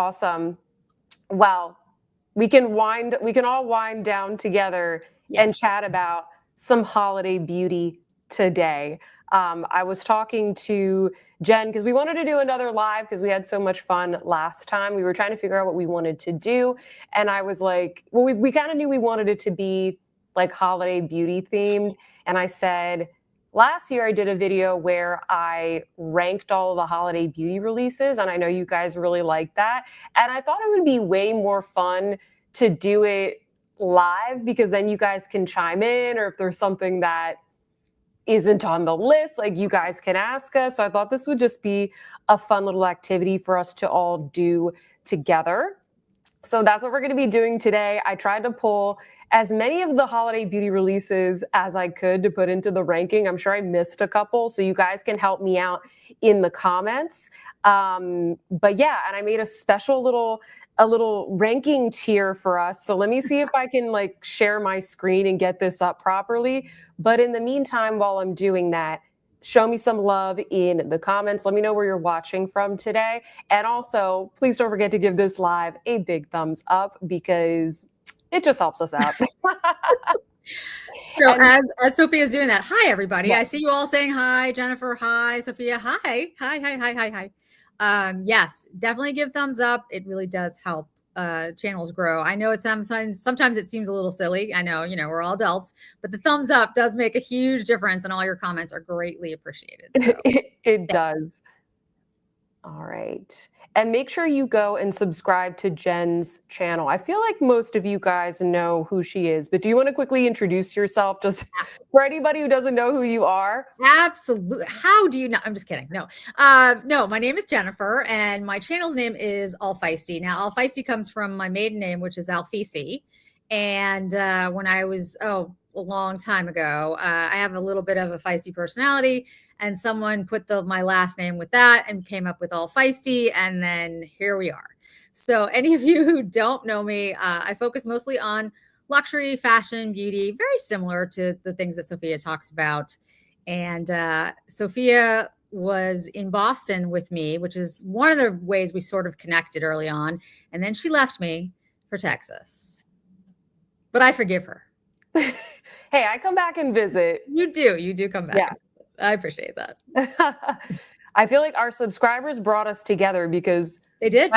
Awesome. Well, we can all wind down together and chat about some holiday beauty today. I was talking to Jen because we wanted to do another live because we had so much fun last time. We were trying to figure out what we wanted to do. And I was like, well, we kind of knew we wanted it to be like holiday beauty themed. And I said, last year I did a video where I ranked all of the holiday beauty releases, and I know you guys really liked that. And I thought it would be way more fun to do it live because then you guys can chime in, or if there's something that isn't on the list, like you guys can ask us. So I thought this would just be a fun little activity for us to all do together. So that's what we're going to be doing today. I tried to pull as many of the holiday beauty releases as I could to put into the ranking. I'm sure I missed a couple, so you guys can help me out in the comments. But yeah, and I made a special little ranking tier for us. So let me see if I can like share my screen and get this up properly. But in the meantime, while I'm doing that, show me some love in the comments. Let me know where you're watching from today. And also, please don't forget to give this live a big thumbs up because it just helps us out. So as Sophia is doing that, hi, everybody. Yeah. I see you all saying hi, Jennifer. Hi, Sophia. Hi. Yes, definitely give thumbs up. It really does help channels grow. I know it sometimes it seems a little silly. I know, we're all adults, but the thumbs up does make a huge difference, and all your comments are greatly appreciated. So. It does. All right. And make sure you go and subscribe to Jen's channel. I feel like most of you guys know who she is, but do you want to quickly introduce yourself just for anybody who doesn't know who you are? Absolutely. How do you know? I'm just kidding. No, no, my name is Jennifer and my channel's name is Allfeisty. Now, Allfeisty comes from my maiden name, which is Allfeisty. And when I was, a long time ago, I have a little bit of a feisty personality, and someone put my last name with that and came up with Allfeisty, and then here we are. So any of you who don't know me, I focus mostly on luxury, fashion, beauty, very similar to the things that Sophia talks about. And Sophia was in Boston with me, which is one of the ways we sort of connected early on. And then she left me for Texas. But I forgive her. Hey, I come back and visit. You do come back. Yeah. I appreciate that. I feel like our subscribers brought us together because they did.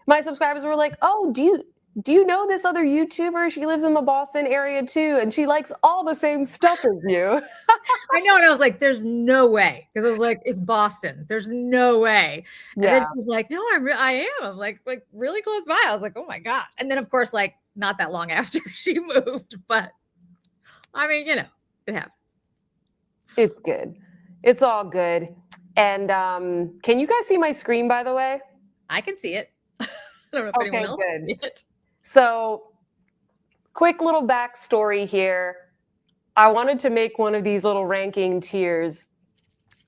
My subscribers were like, oh, do you know this other YouTuber? She lives in the Boston area too, and she likes all the same stuff as you. I know, and I was like, there's no way, because I was like, it's Boston. There's no way. And then she's like, no, I am. I'm like really close by. I was like, oh my God. And then of course, like not that long after she moved, but I mean, it happens. It's good. It's all good. And can you guys see my screen, by the way? I can see it. I don't know if anyone else can see it. So, quick little backstory here. I wanted to make one of these little ranking tiers.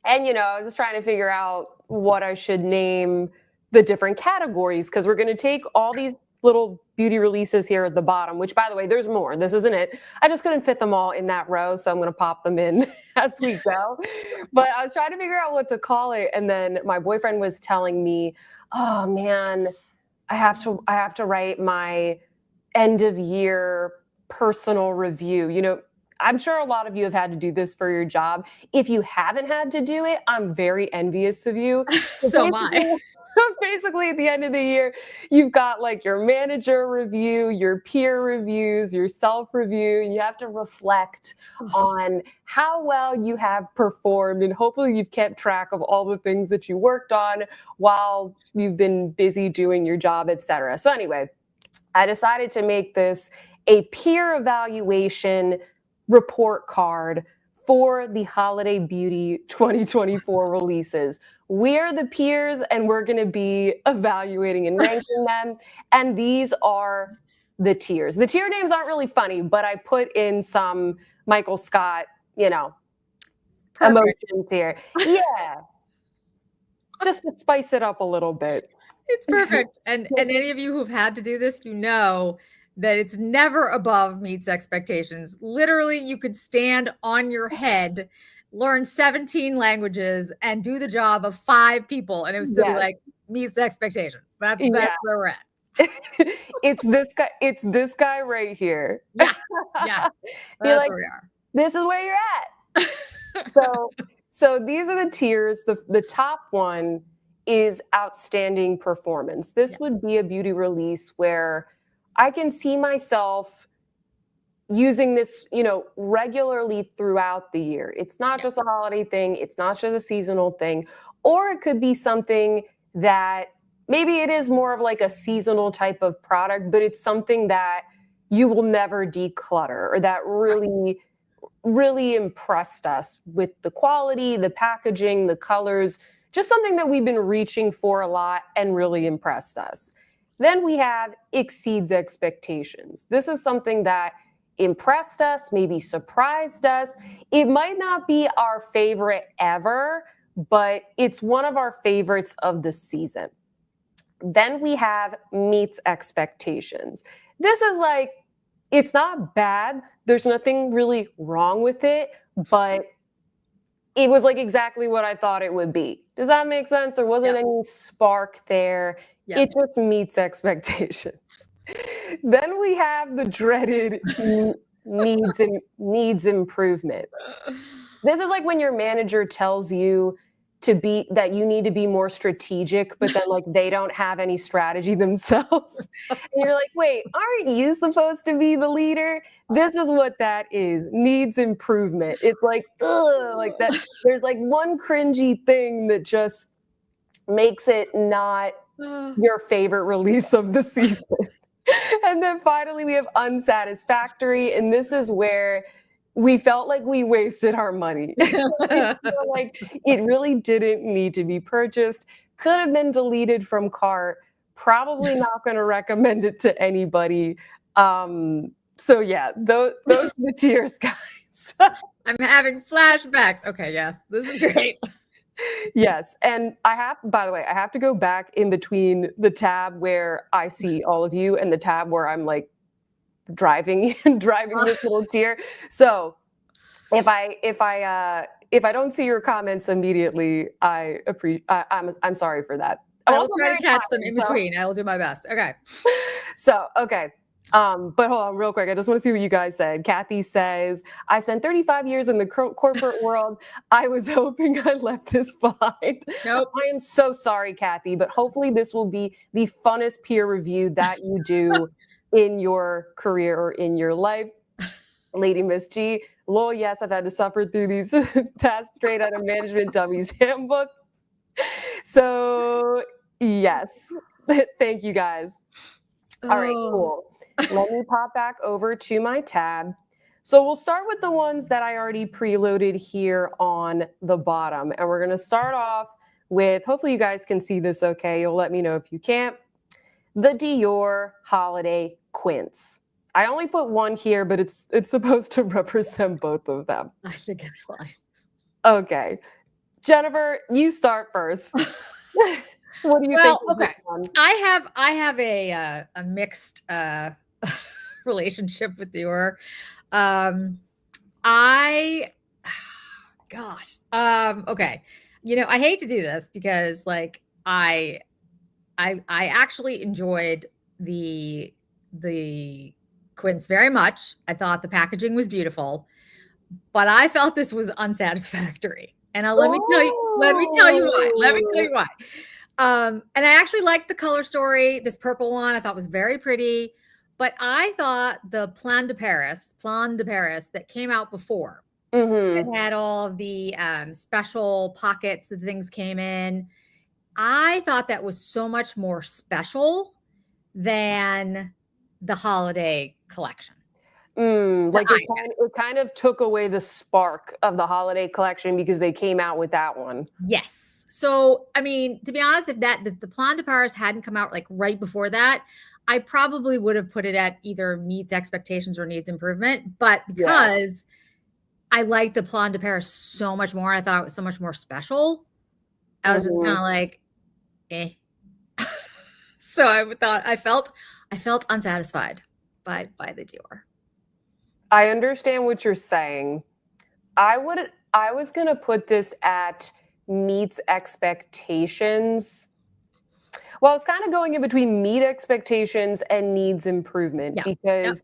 And, I was just trying to figure out what I should name the different categories, because we're going to take all these little beauty releases here at the bottom, which, by the way, there's more. This isn't it. I just couldn't fit them all in that row, so I'm going to pop them in as we go. But I was trying to figure out what to call it, and then my boyfriend was telling me, oh, man, I have to write my end of year personal review. I'm sure a lot of you have had to do this for your job. If you haven't had to do it, I'm very envious of you. So am I. Basically, at the end of the year, you've got like your manager review, your peer reviews, your self-review, and you have to reflect on how well you have performed, and hopefully you've kept track of all the things that you worked on while you've been busy doing your job, etc. So anyway, I decided to make this a peer evaluation report card for the Holiday Beauty 2024 releases. We're the peers, and we're going to be evaluating and ranking them. And these are the tiers. The tier names aren't really funny, but I put in some Michael Scott, emotions here. Yeah. Just to spice it up a little bit. It's perfect. And any of you who've had to do this, that it's never above meets expectations. Literally, you could stand on your head learn 17 languages and do the job of 5 people, and it would still be like meets the expectations. That's where we're at. It's this guy right here. Yeah. That's like, where we are. This is where you're at. So these are the tiers. The top one is outstanding performance. This would be a beauty release where I can see myself using this, regularly throughout the year. It's not just a holiday thing. It's not just a seasonal thing. Or it could be something that maybe it is more of like a seasonal type of product, but it's something that you will never declutter, or that really, really impressed us with the quality, the packaging, the colors, just something that we've been reaching for a lot and really impressed us. Then we have exceeds expectations. This is something that impressed us, maybe surprised us. It might not be our favorite ever, but it's one of our favorites of the season. Then we have meets expectations. This is like, it's not bad. There's nothing really wrong with it, but it was like exactly what I thought it would be. Does that make sense? There wasn't any spark there. It just meets expectations. Then we have the dreaded needs improvement. This is like when your manager tells you that you need to be more strategic, but then like they don't have any strategy themselves. And you're like, wait, aren't you supposed to be the leader? This is what that is. Needs improvement. It's like, ugh, like that. There's like one cringy thing that just makes it not your favorite release of the season. And then finally we have unsatisfactory. And this is where we felt like we wasted our money. Like it really didn't need to be purchased. Could have been deleted from cart. Probably not going to recommend it to anybody. So yeah, those are the tiers, guys. I'm having flashbacks. Okay, yes, this is great. Yes. And by the way, I have to go back in between the tab where I see all of you and the tab where I'm like driving this little tier. So if I don't see your comments immediately, I'm sorry for that. I will try to catch them in between. I will do my best. Okay. So, okay. But hold on real quick. I just want to see what you guys said. Kathy says, I spent 35 years in the corporate world. I was hoping I left this behind. Nope. I am so sorry, Kathy, but hopefully this will be the funnest peer review that you do in your career or in your life. Lady Miss G, lol, yes, I've had to suffer through these tasks straight out of Management Dummies Handbook. So, yes. Thank you, guys. All right, cool. Let me pop back over to my tab. So we'll start with the ones that I already preloaded here on the bottom. And we're going to start off with, hopefully you guys can see this okay. You'll let me know if you can't. The Dior Holiday Quints. I only put one here, but it's supposed to represent both of them. I think it's fine. Okay. Jennifer, you start first. What do you think? Okay. I have a mixed relationship with Dior. Okay. I hate to do this because like I actually enjoyed the quints very much. I thought the packaging was beautiful, but I felt this was unsatisfactory. And let me tell you why. And I actually liked the color story. This purple one I thought was very pretty, but I thought the Plan de Paris that came out before, it had all of the special pockets that things came in. I thought that was so much more special than the holiday collection. Like it kind of took away the spark of the holiday collection because they came out with that one. Yes. So, I mean, to be honest, if the Plan de Paris hadn't come out like right before that, I probably would have put it at either meets expectations or needs improvement. But because I liked the Plan de Paris so much more, I thought it was so much more special. I was just kind of like, eh. So I felt unsatisfied by the Dior. I understand what you're saying. I I was going to put this at meets expectations. Well, it's kind of going in between meet expectations and needs improvement Yeah. Yep. because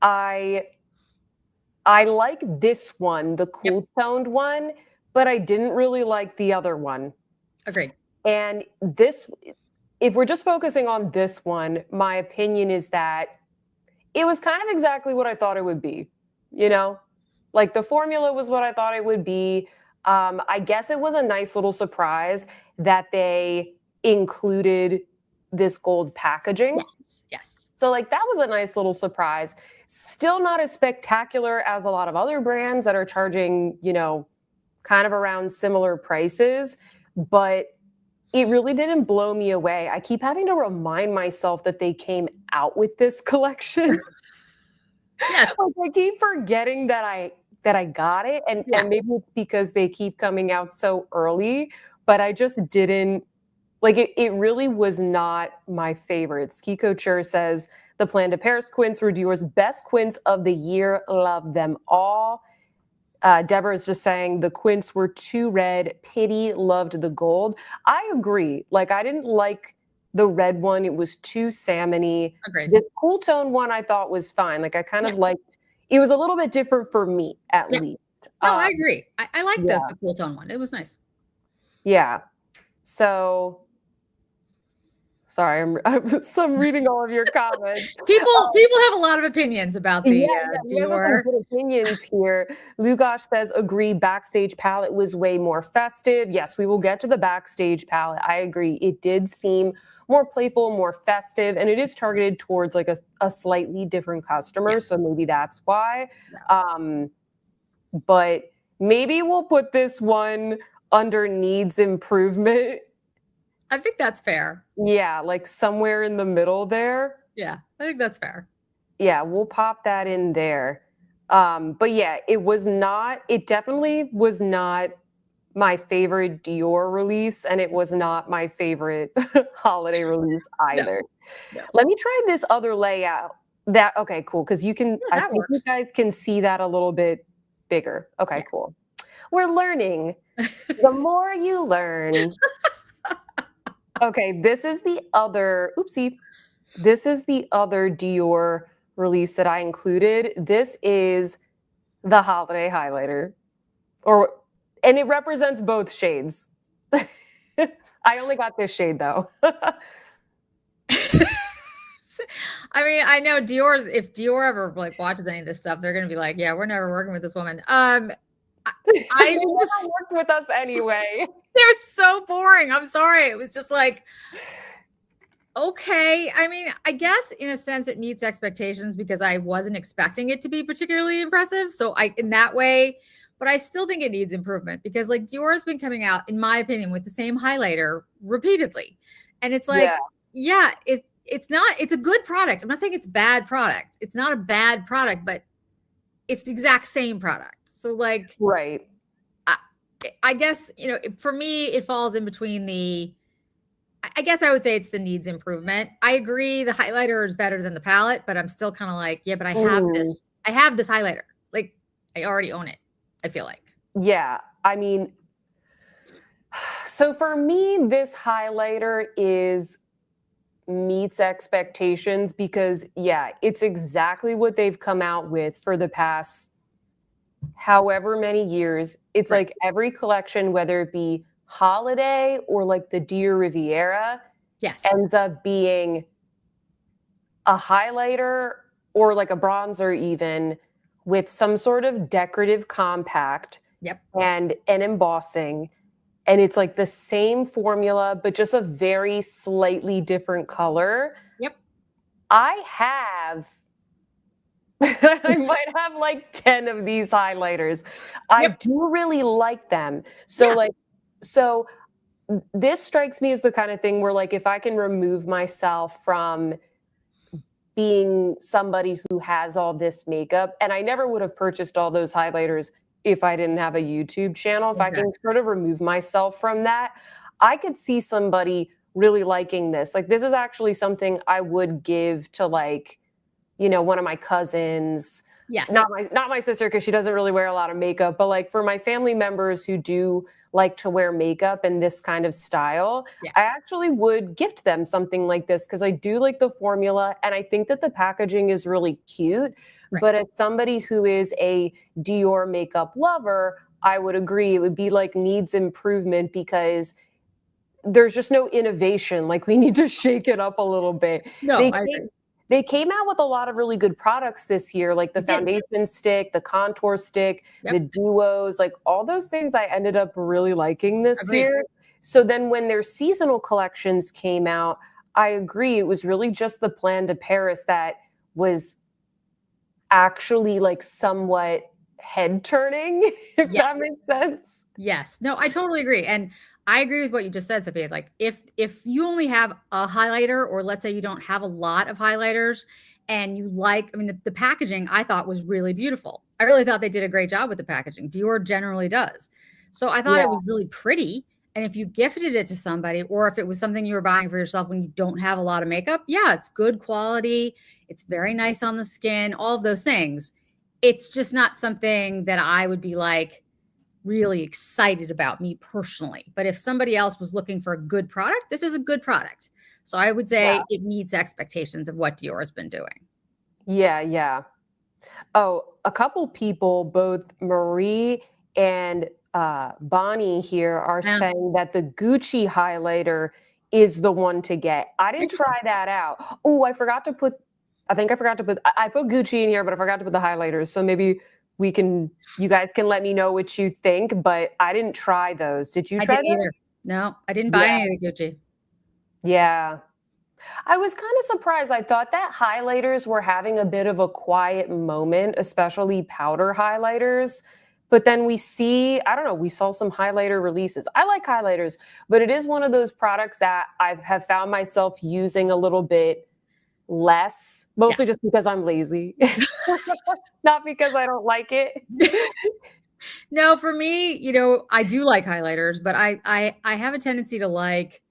I I like this one, the Yep. cool toned one, but I didn't really like the other one. Agreed. And this, if we're just focusing on this one, my opinion is that it was kind of exactly what I thought it would be, you know? Like the formula was what I thought it would be. I guess it was a nice little surprise that they included this gold packaging. Yes. Yes. So, like, that was a nice little surprise. Still not as spectacular as a lot of other brands that are charging, kind of around similar prices, but it really didn't blow me away. I keep having to remind myself that they came out with this collection. Yes. Like, I keep forgetting that I got it, and Yeah. maybe it's because they keep coming out so early, but I just didn't like it really was not my favorite. Ski Couture says the Plan de Paris quints were Dior's best quints of the year. Love them all. Deborah is just saying the quints were too red. Pity, loved the gold. I agree. Like, I didn't like the red one. It was too salmony. Agreed. The cool tone one I thought was fine. Like, I kind Yeah. of liked it was a little bit different for me, at Yeah. least. No, I agree. I like Yeah. the cool tone one. It was nice. Yeah. So sorry, I'm reading all of your comments. People have a lot of opinions about the Yeah, you guys have some Dior. good opinions here. Lugosh says, agree, backstage palette was way more festive. Yes, we will get to the backstage palette. I agree. It did seem more playful, more festive, and it is targeted towards like a slightly different customer. Yeah. So maybe that's why. Yeah. But maybe we'll put this one under needs improvement. I think that's fair. Yeah, like somewhere in the middle there. Yeah, I think that's fair. Yeah, we'll pop that in there. But yeah, it definitely was not my favorite Dior release, and it was not my favorite holiday release No, either. no. Let me try this other layout. Okay, cool. Because Yeah, I that think you works. guys can see that a little bit bigger. Okay, Yeah. cool. We're learning. The more you learn. Okay, this is the other, oopsie. This is the other Dior release that I included. This is the holiday highlighter. And it represents both shades. I only got this shade though. I mean, I know if Dior ever like watches any of this stuff, they're gonna be like, yeah, we're never working with this woman. They never worked with us anyway. They're so boring. I'm sorry. It was just like, okay. I mean, I guess in a sense it meets expectations because I wasn't expecting it to be particularly impressive. So in that way, but I still think it needs improvement because like Dior has been coming out, in my opinion, with the same highlighter repeatedly. And it's like, yeah, it's a good product. I'm not saying it's a bad product. It's not a bad product, but it's the exact same product. So like, right. I guess, for me, it falls in between I guess I would say it's the needs improvement. I agree. The highlighter is better than the palette, but I'm still kind of like, yeah, but I have this highlighter. Like I already own it. I feel like. Yeah. I mean, so for me, this highlighter meets expectations because yeah, it's exactly what they've come out with for the past however many years. It's Right. like every collection, whether it be holiday or like the Dior Riviera, Yes. ends up being a highlighter or like a bronzer even with some sort of decorative compact. Yep. And an embossing. And it's like the same formula, but just a very slightly different color. Yep. I might have like 10 of these highlighters. I do really like them. So so this strikes me as the kind of thing where like if I can remove myself from being somebody who has all this makeup, and I never would have purchased all those highlighters if I didn't have a YouTube channel. If I can sort of remove myself from that, I could see somebody really liking this. Like this is actually something I would give to like, one of my cousins Yes. Not my sister, because she doesn't really wear a lot of makeup, but like for my family members who do like to wear makeup in this kind of style, Yeah. I actually would gift them something like this because I do like the formula and I think that the packaging is really cute. Right. But as somebody who is a Dior makeup lover, I would agree it would be like needs improvement because there's just no innovation. Like we need to shake it up a little bit. No, They I came, agree. they came out with a lot of really good products this year, like the It did. foundation stick, the contour stick, Yep. the duos, like all those things I ended up really liking this Agreed. year. So then when their seasonal collections came out, I agree. It was really just the Plan de Paris that was actually like somewhat head turning, if Yes. that makes sense. Yes. No, I totally agree. And I agree with what you just said, Sophia. Like if you only have a highlighter, or let's say you don't have a lot of highlighters and you like, I mean, the packaging I thought was really beautiful. I really thought they did a great job with the packaging. Dior generally does. So I thought Yeah. it was really pretty. And if you gifted it to somebody, or if it was something you were buying for yourself when you don't have a lot of makeup, yeah, it's good quality. It's very nice on the skin, all of those things. It's just not something that I would be like, really excited about, me personally. But if somebody else was looking for a good product, this is a good product. So I would say Yeah. it meets expectations of what Dior has been doing. Yeah, yeah. Oh, a couple people, both Marie and Bonnie here, are Yeah. saying that the Gucci highlighter is the one to get. I didn't Interesting. try that out. Oh, I think I forgot to put, I put Gucci in here, but I forgot to put the highlighters. So maybe you guys can let me know what you think, but I didn't try those. Did you I try didn't those? either. No, I didn't buy Yeah, any of the Gucci. yeah. I was kind of surprised. I thought that highlighters were having a bit of a quiet moment, especially powder highlighters. But then I don't know, we saw some highlighter releases. I like highlighters, but it is one of those products that I have found myself using a little bit less, Yeah. mostly just because I'm lazy, not because I don't like it. No, for me, I do like highlighters, but I have a tendency to like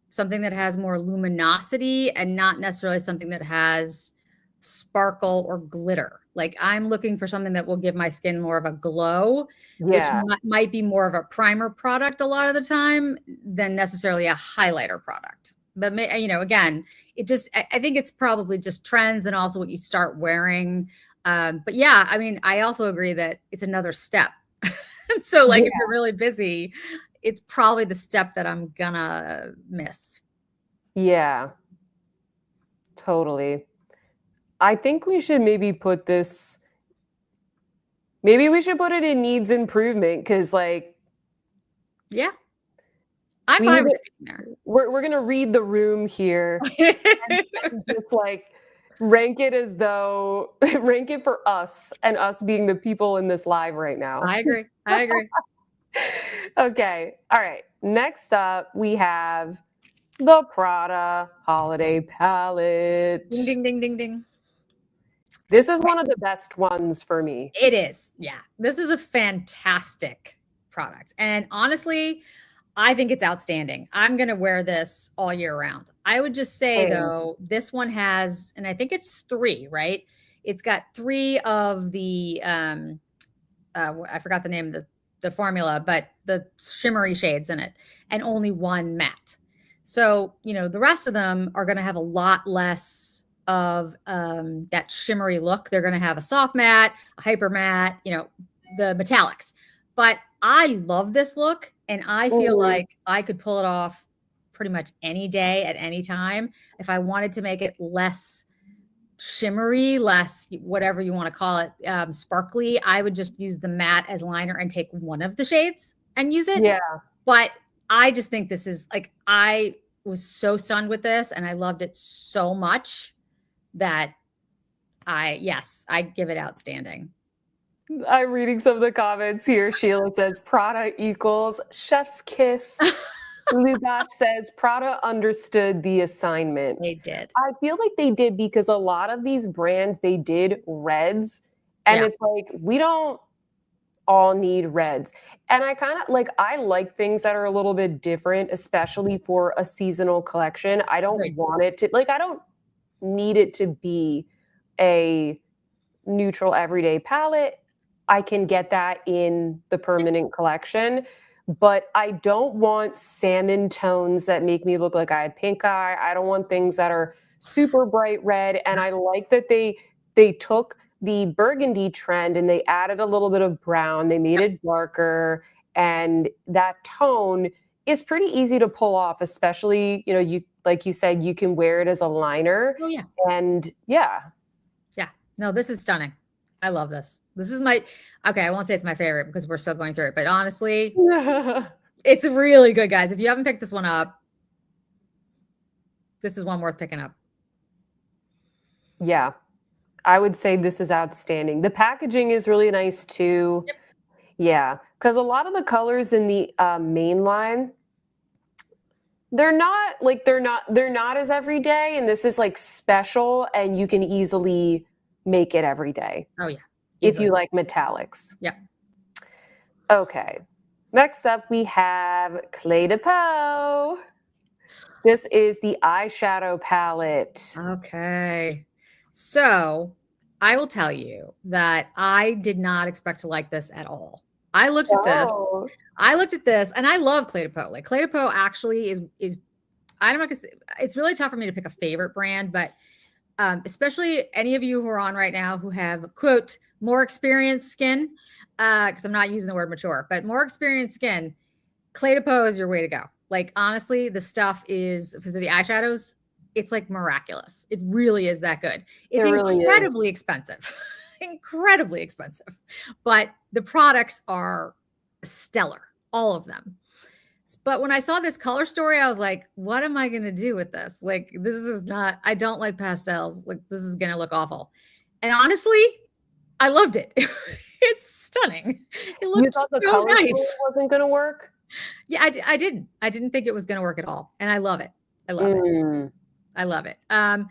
something that has more luminosity and not necessarily something that has sparkle or glitter. Like I'm looking for something that will give my skin more of a glow, which Yeah. might be more of a primer product a lot of the time than necessarily a highlighter product. But again, I think it's probably just trends and also what you start wearing. But yeah, I mean, I also agree that it's another step. So like if Yeah. you're really busy, it's probably the step that I'm gonna miss. Yeah. Totally. I think we should maybe we should put it in needs improvement because like Yeah, I'm we need fine with to it being there. we're gonna read the room here and just like rank it as though rank it for us and us being the people in this live right now. I agree. I agree. Okay. All right. Next up, we have the Prada Holiday Palette. Ding, ding, ding, ding, ding. This is one of the best ones for me. It is. Yeah. This is a fantastic product. And honestly, I think it's outstanding. I'm going to wear this all year round. I would just say, Same. though, this one has, and I think it's 3, right? It's got 3 of the, I forgot the name of the formula, but the shimmery shades in it, and only 1 matte. So, the rest of them are going to have a lot less of that shimmery look. They're going to have a soft matte, a hyper matte, the metallics. But I love this look, and I feel Mhm. like I could pull it off pretty much any day at any time. If I wanted to make it less shimmery, less whatever you want to call it, sparkly, I would just use the matte as liner and take one of the shades and use it. Yeah. But I just think this is like, I was so stunned with this and I loved it so much that I'd give it outstanding. I'm reading some of the comments here. Sheila says Prada equals chef's kiss. Lubash says Prada understood the assignment. They did. I feel like they did because a lot of these brands, they did reds. And Yeah. it's like, we don't all need reds. And I like things that are a little bit different, especially for a seasonal collection. I don't Agreed. want it to, I don't need it to be a neutral everyday palette, I can get that in the permanent collection. But I don't want salmon tones that make me look like I have pink eye. I don't want things that are super bright red. And I like that they took the burgundy trend and they added a little bit of brown. They made it darker, and that tone is pretty easy to pull off, especially, you know, you like you said, you can wear it as a liner. Oh yeah. And yeah. Yeah. No, this is stunning. I love this. This is my, okay, I won't say it's my favorite because we're still going through it, but honestly, it's really good, guys. If you haven't picked this one up, this is one worth picking up. Yeah. I would say this is outstanding. The packaging is really nice too. Yep. Yeah, because a lot of the colors in the main line, they're not as everyday, and this is like special, and you can easily make it every day. Oh yeah. If you like metallics. Yep. Okay. Next up, we have Cl&eacute. This is the eyeshadow palette. Okay. So I will tell you that I did not expect to like this at all. I looked at this and I love Cl&eacute. Like Cl&eacute actually is I don't know, it's really tough for me to pick a favorite brand, but especially any of you who are on right now who have, quote, more experienced skin, because I'm not using the word mature, but more experienced skin, Cl&eacute is your way to go. Like, honestly, the stuff is, for the eyeshadows, it's like miraculous. It really is that good. It's incredibly expensive, incredibly expensive, but the products are stellar, all of them. But when I saw this color story, I was like, what am I going to do with this? Like, this is not, I don't like pastels. Like, this is going to look awful. And honestly, I loved it. It's stunning. It looked so nice. Wasn't going to work? Yeah, I didn't. I didn't think it was going to work at all. And I love it. I love it. I love it. I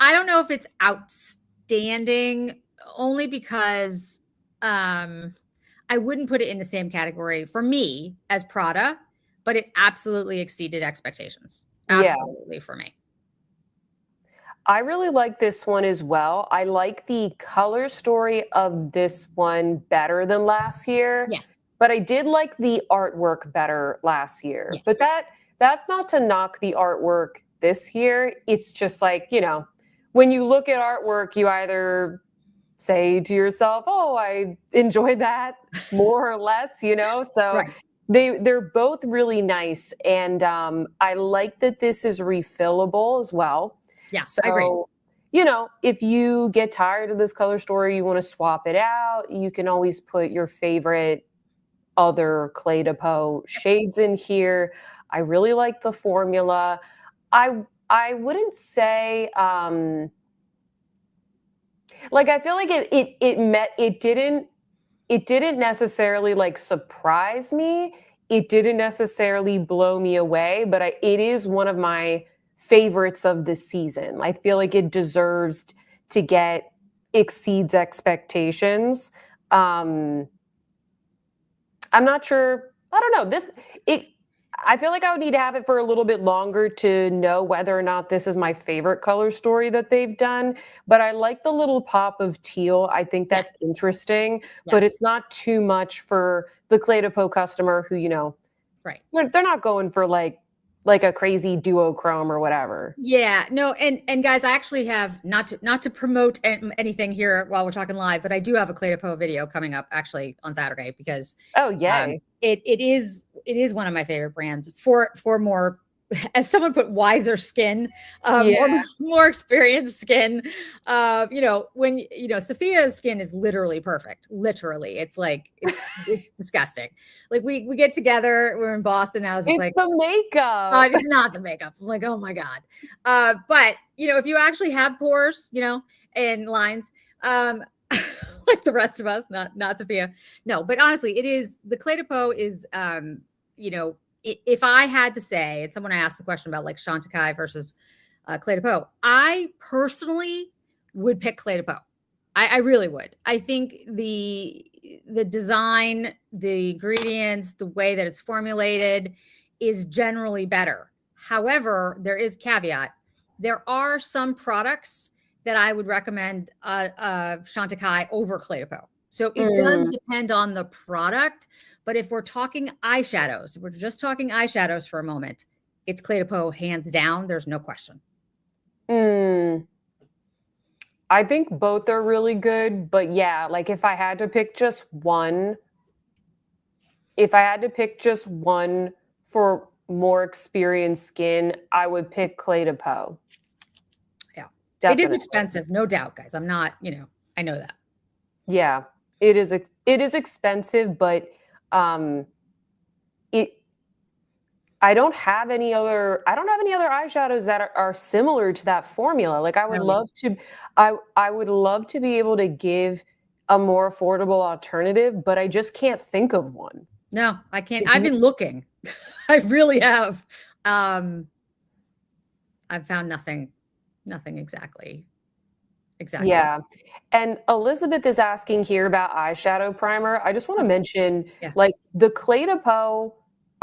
don't know if it's outstanding, only because I wouldn't put it in the same category for me as Prada, but it absolutely exceeded expectations. Absolutely, for me. I really like this one as well. I like the color story of this one better than last year. Yes. But I did like the artwork better last year. Yes. But that's not to knock the artwork this year. It's just like, you know, when you look at artwork, you either say to yourself, oh, I enjoyed that more or less, you know? So they're both really nice. And I like that this is refillable as well. Yeah, so, I agree. You know, if you get tired of this color story, you want to swap it out, you can always put your favorite other Cl&eacute shades in here. I really like the formula. I wouldn't say like, I feel like it didn't necessarily like surprise me. It didn't necessarily blow me away, but it is one of my favorites of the season. I feel like it deserves to exceeds expectations. I'm not sure. I don't know. I feel like I would need to have it for a little bit longer to know whether or not this is my favorite color story that they've done. But I like the little pop of teal. I think that's interesting, but it's not too much for the Cl&eacute customer who, you know, they're not going for like a crazy duochrome or whatever. Yeah, no, and guys, I actually have not to promote anything here while we're talking live, but I do have a Cl&eacute video coming up actually on Saturday because it is one of my favorite brands for more, as someone put, wiser skin, more experienced skin. You know, when Sophia's skin is literally perfect. Literally, it's like it's disgusting. Like we get together, we're in Boston. I was just like, the makeup. It's not the makeup. I'm like, oh my god. But you know, if you actually have pores, you know, and lines, like the rest of us, not Sophia. No, but honestly, it is the Cl&eacute is, you know. If I had to say, and someone asked the question about like Chantecaille versus Cl&eacute, I personally would pick Cl&eacute. I really would. I think the design, the ingredients, the way that it's formulated is generally better. However, there is caveat. There are some products that I would recommend Chantecaille over Cl&eacute. So it does Mm. depend on the product, but if we're talking eyeshadows, if we're just talking eyeshadows for a moment, it's Cl&eacute hands down. There's no question. Mm. I think both are really good, but yeah, like if I had to pick just one, for more experienced skin, I would pick Cl&eacute. Yeah. It is Definitely. expensive, no doubt, guys. I'm not, I know that. Yeah. It is expensive, but it I don't have any other eyeshadows that are similar to that formula. Like I don't either. I would love to be able to give a more affordable alternative, but I just can't think of one. No, I can't. If I've you been looking. I really have. I've found nothing exactly. Yeah. And Elizabeth is asking here about eyeshadow primer. I just want to mention, Yeah. like, the Cl&eacute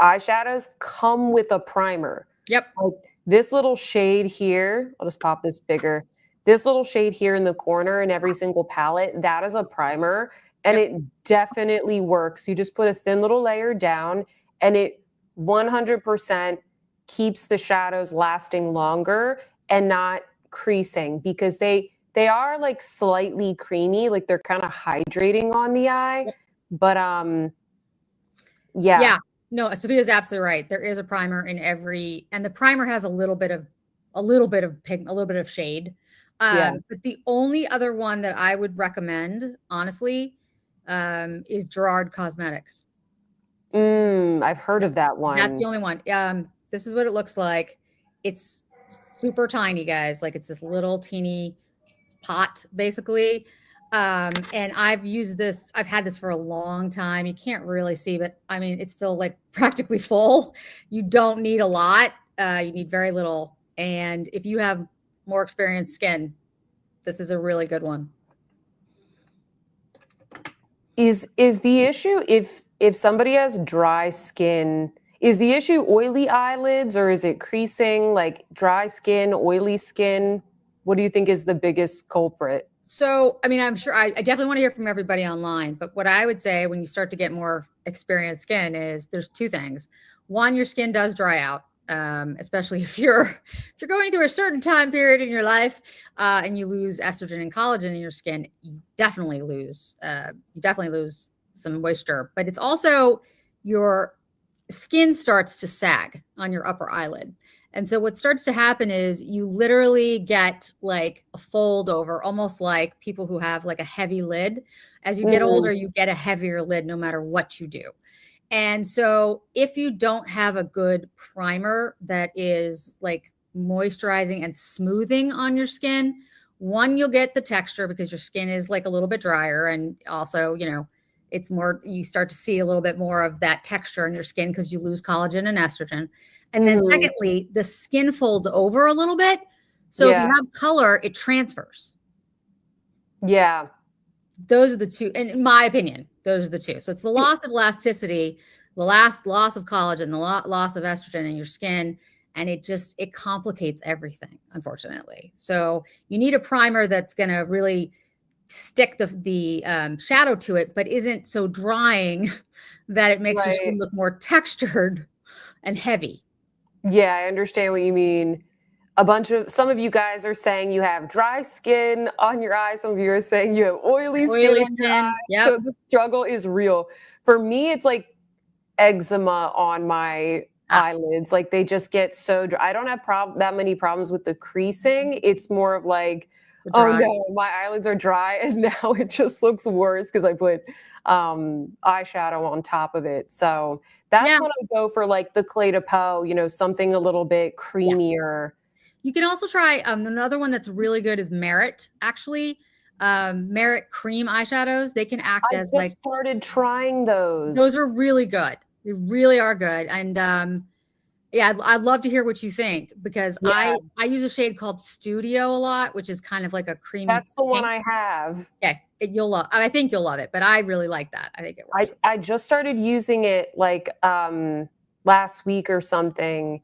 eyeshadows come with a primer. Yep. Like this little shade here, I'll just pop this bigger. This little shade here in the corner in every single palette, that is a primer, and Yep. it definitely works. You just put a thin little layer down, and it 100% keeps the shadows lasting longer and not creasing, because they are like slightly creamy, like they're kind of hydrating on the eye. Yep. But yeah. Yeah. No, Sophia's absolutely right. There is a primer in every, and the primer has a little bit of pigment, a little bit of shade. Yeah. But the only other one that I would recommend, honestly, is Gerard Cosmetics. I've heard of that That's one. the only one. This is what it looks like. It's super tiny, guys. Like it's this little teeny pot, basically. And I've had this for a long time. You can't really see, but I mean, it's still like practically full. You don't need a lot. You need very little. And if you have more experienced skin, this is a really good one. Is the issue, if somebody has dry skin, is the issue oily eyelids, or is it creasing? Like dry skin, oily skin? What do you think is the biggest culprit? So, I mean, I'm sure I definitely want to hear from everybody online, but what I would say when you start to get more experienced skin is there's two things. One, your skin does dry out, especially if you're going through a certain time period in your life and you lose estrogen and collagen in your skin. You definitely lose some moisture, but it's also your skin starts to sag on your upper eyelid. And so what starts to happen is you literally get like a fold over, almost like people who have like a heavy lid. As you get older, you get a heavier lid no matter what you do. And so if you don't have a good primer that is like moisturizing and smoothing on your skin, one, you'll get the texture because your skin is like a little bit drier. And also, it's more, you start to see a little bit more of that texture in your skin because you lose collagen and estrogen. And then secondly, the skin folds over a little bit. So if you have color, it transfers. Yeah. Those are the two, in my opinion, those are the two. So it's the loss of elasticity, the loss of collagen, the loss of estrogen in your skin. And it complicates everything, unfortunately. So you need a primer that's going to really stick the shadow to it, but isn't so drying that it makes your skin look more textured and heavy. Yeah, I understand what you mean. Some of you guys are saying you have dry skin on your eyes. Some of you are saying you have oily skin on your eyes. Yep. So the struggle is real. For me, it's like eczema on my eyelids. Like they just get so dry. I don't have that many problems with the creasing. It's more of like, oh no, my eyelids are dry, and now it just looks worse because I put eyeshadow on top of it. So that's when I go for like the Cl&eacute, something a little bit creamier. You can also try another one that's really good is Merit, actually. Merit cream eyeshadows. They can act as like. I just started trying those. Those are really good. They really are good. And I'd love to hear what you think because I use a shade called Studio a lot, which is kind of like a creamy. That's the one I have. Okay. I think you'll love it, but I really like that. I think it works. I just started using it like last week or something,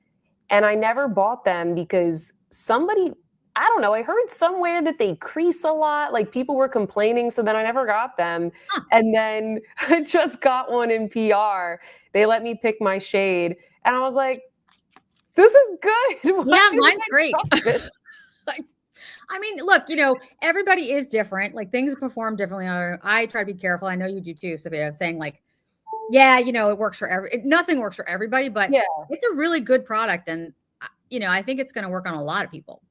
and I never bought them because somebody I don't know, I heard somewhere that they crease a lot, like, people were complaining, so then I never got them, Huh. and then I just got one in PR. They let me pick my shade, and I was like, "This is good. Why Yeah, didn't mine's I great. try this?" Like, I mean, look, everybody is different. Like things perform differently. I try to be careful. I know you do too, Sophia, of saying like, yeah, it works for nothing works for everybody, but Yeah. it's a really good product. And, I think it's going to work on a lot of people.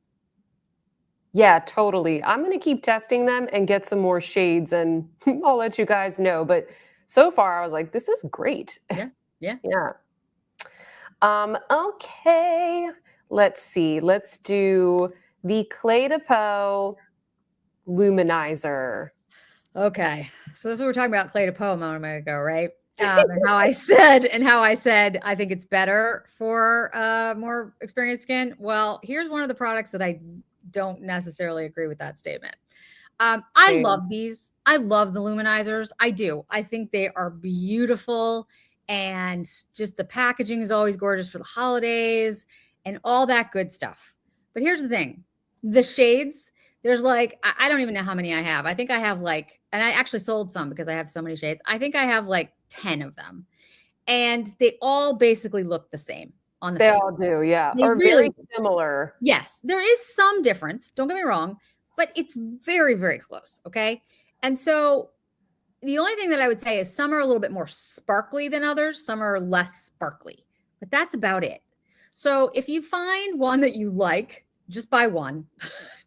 Yeah, totally. I'm gonna keep testing them and get some more shades, and I'll let you guys know, but so far, I was like, "This is great." Yeah. Yeah. Yeah. Okay. Let's see. Let's do the Cl&eacute luminizer. Okay. So this is what we're talking about Cl&eacute a moment ago, right? And how I said, I think it's better for more experienced skin. Well, here's one of the products that I don't necessarily agree with that statement. I Same. love these. I love the luminizers. I do. I think they are beautiful. And just the packaging is always gorgeous for the holidays and all that good stuff. But here's the thing, the shades, there's like, I don't even know how many I have. I think I have like, and I actually sold some because I have so many shades. I think I have like 10 of them. And they all basically look the same on the They all face. do, yeah, They or really very similar. Yes, there is some difference. Don't get me wrong, but it's very, very close. Okay. And so the only thing that I would say is some are a little bit more sparkly than others, some are less sparkly, but that's about it. So if you find one that you like, just buy one,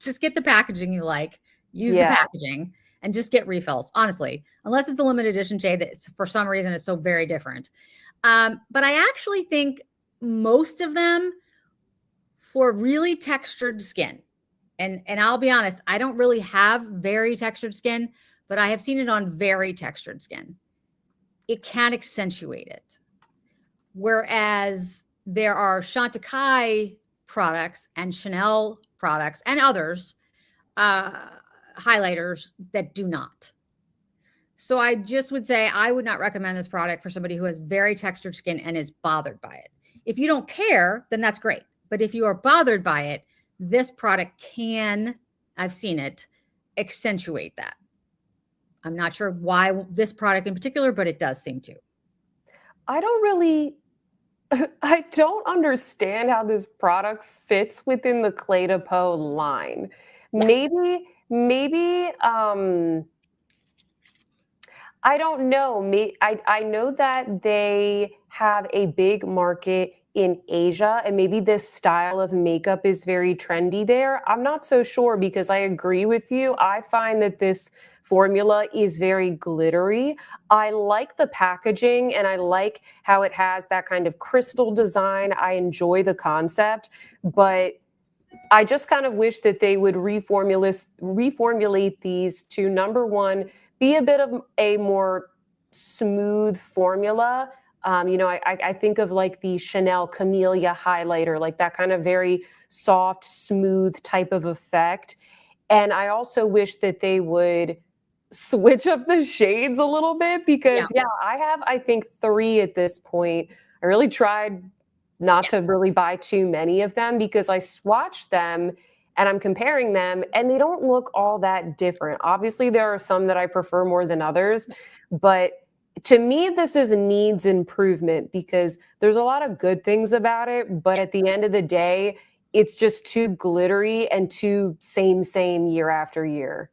just get the packaging you like, use the Yeah. packaging, and just get refills, honestly, unless it's a limited edition shade that for some reason is so very different. But I actually think most of them for really textured skin. And I'll be honest, I don't really have very textured skin, but I have seen it on very textured skin. It can accentuate it. Whereas there are Chantecaille products and Chanel products and others, uh, highlighters that do not. So I just would say I would not recommend this product for somebody who has very textured skin and is bothered by it. If you don't care, then that's great. But if you are bothered by it, this product can, I've seen it, accentuate that. I'm not sure why this product in particular, but it does seem to. I don't really I don't understand how this product fits within the Cl&eacute line. Yeah. Maybe, I don't know. I know that they have a big market in Asia, and maybe this style of makeup is very trendy there. I'm not so sure because I agree with you. I find that this formula is very glittery. I like the packaging and I like how it has that kind of crystal design. I enjoy the concept, but I just kind of wish that they would reformulate these to, number one, be a bit of a more smooth formula. I think of like the Chanel Camellia highlighter, like that kind of very soft, smooth type of effect. And I also wish that they would switch up the shades a little bit Yeah. because, yeah, I have, I think, 3 at this point. I really tried not Yeah. to really buy too many of them because I swatched them and I'm comparing them and they don't look all that different. Obviously, there are some that I prefer more than others, but to me, this is needs improvement because there's a lot of good things about it, but Yeah. at the end of the day, it's just too glittery and too same year after year.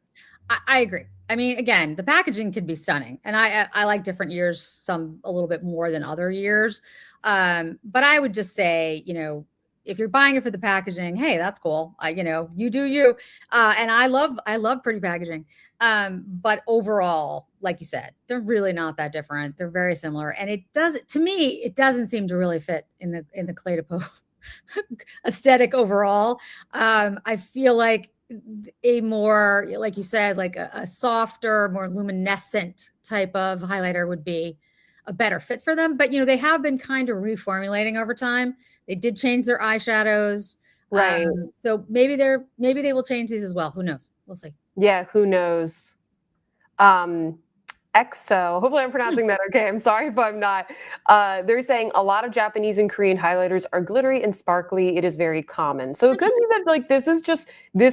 I agree. I mean, again, the packaging could be stunning, and I like different years, some a little bit more than other years. But I would just say, if you're buying it for the packaging, hey, that's cool. You do you. And I love pretty packaging. But overall, like you said, they're really not that different. They're very similar, and to me, it doesn't seem to really fit in the Cl&eacute aesthetic overall. I feel like a more, like you said, like a softer, more luminescent type of highlighter would be a better fit for them. But they have been kind of reformulating over time. They did change their eyeshadows. Right. So maybe they will change these as well. Who knows? We'll see. Yeah, who knows? Um, EXO. Hopefully I'm pronouncing that okay. I'm sorry if I'm not. They're saying a lot of Japanese and Korean highlighters are glittery and sparkly. It is very common. So it could be that like this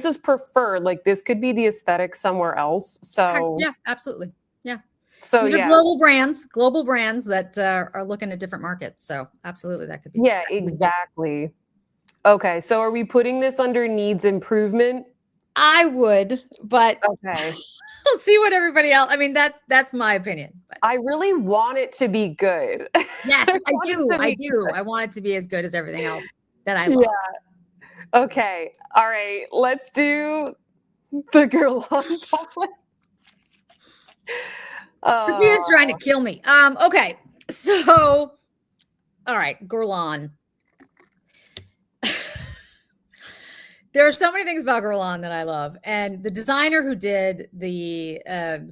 is preferred. Like this could be the aesthetic somewhere else. So Yeah, absolutely. Yeah. so These are yeah. global brands that are looking at different markets. So absolutely that could be. Yeah, exactly. Okay, so are we putting this under needs improvement? I would, but Okay. we'll see what everybody else. I mean, that's my opinion. But. I really want it to be good. Yes, I want it do. to I be do. good. I want it to be as good as everything else that I love. Yeah. Okay. All right. Let's do the Guerlain palette. Sophia's trying to kill me. Okay. So, all right, Guerlain. There are so many things about Guerlain that I love. And the designer who did the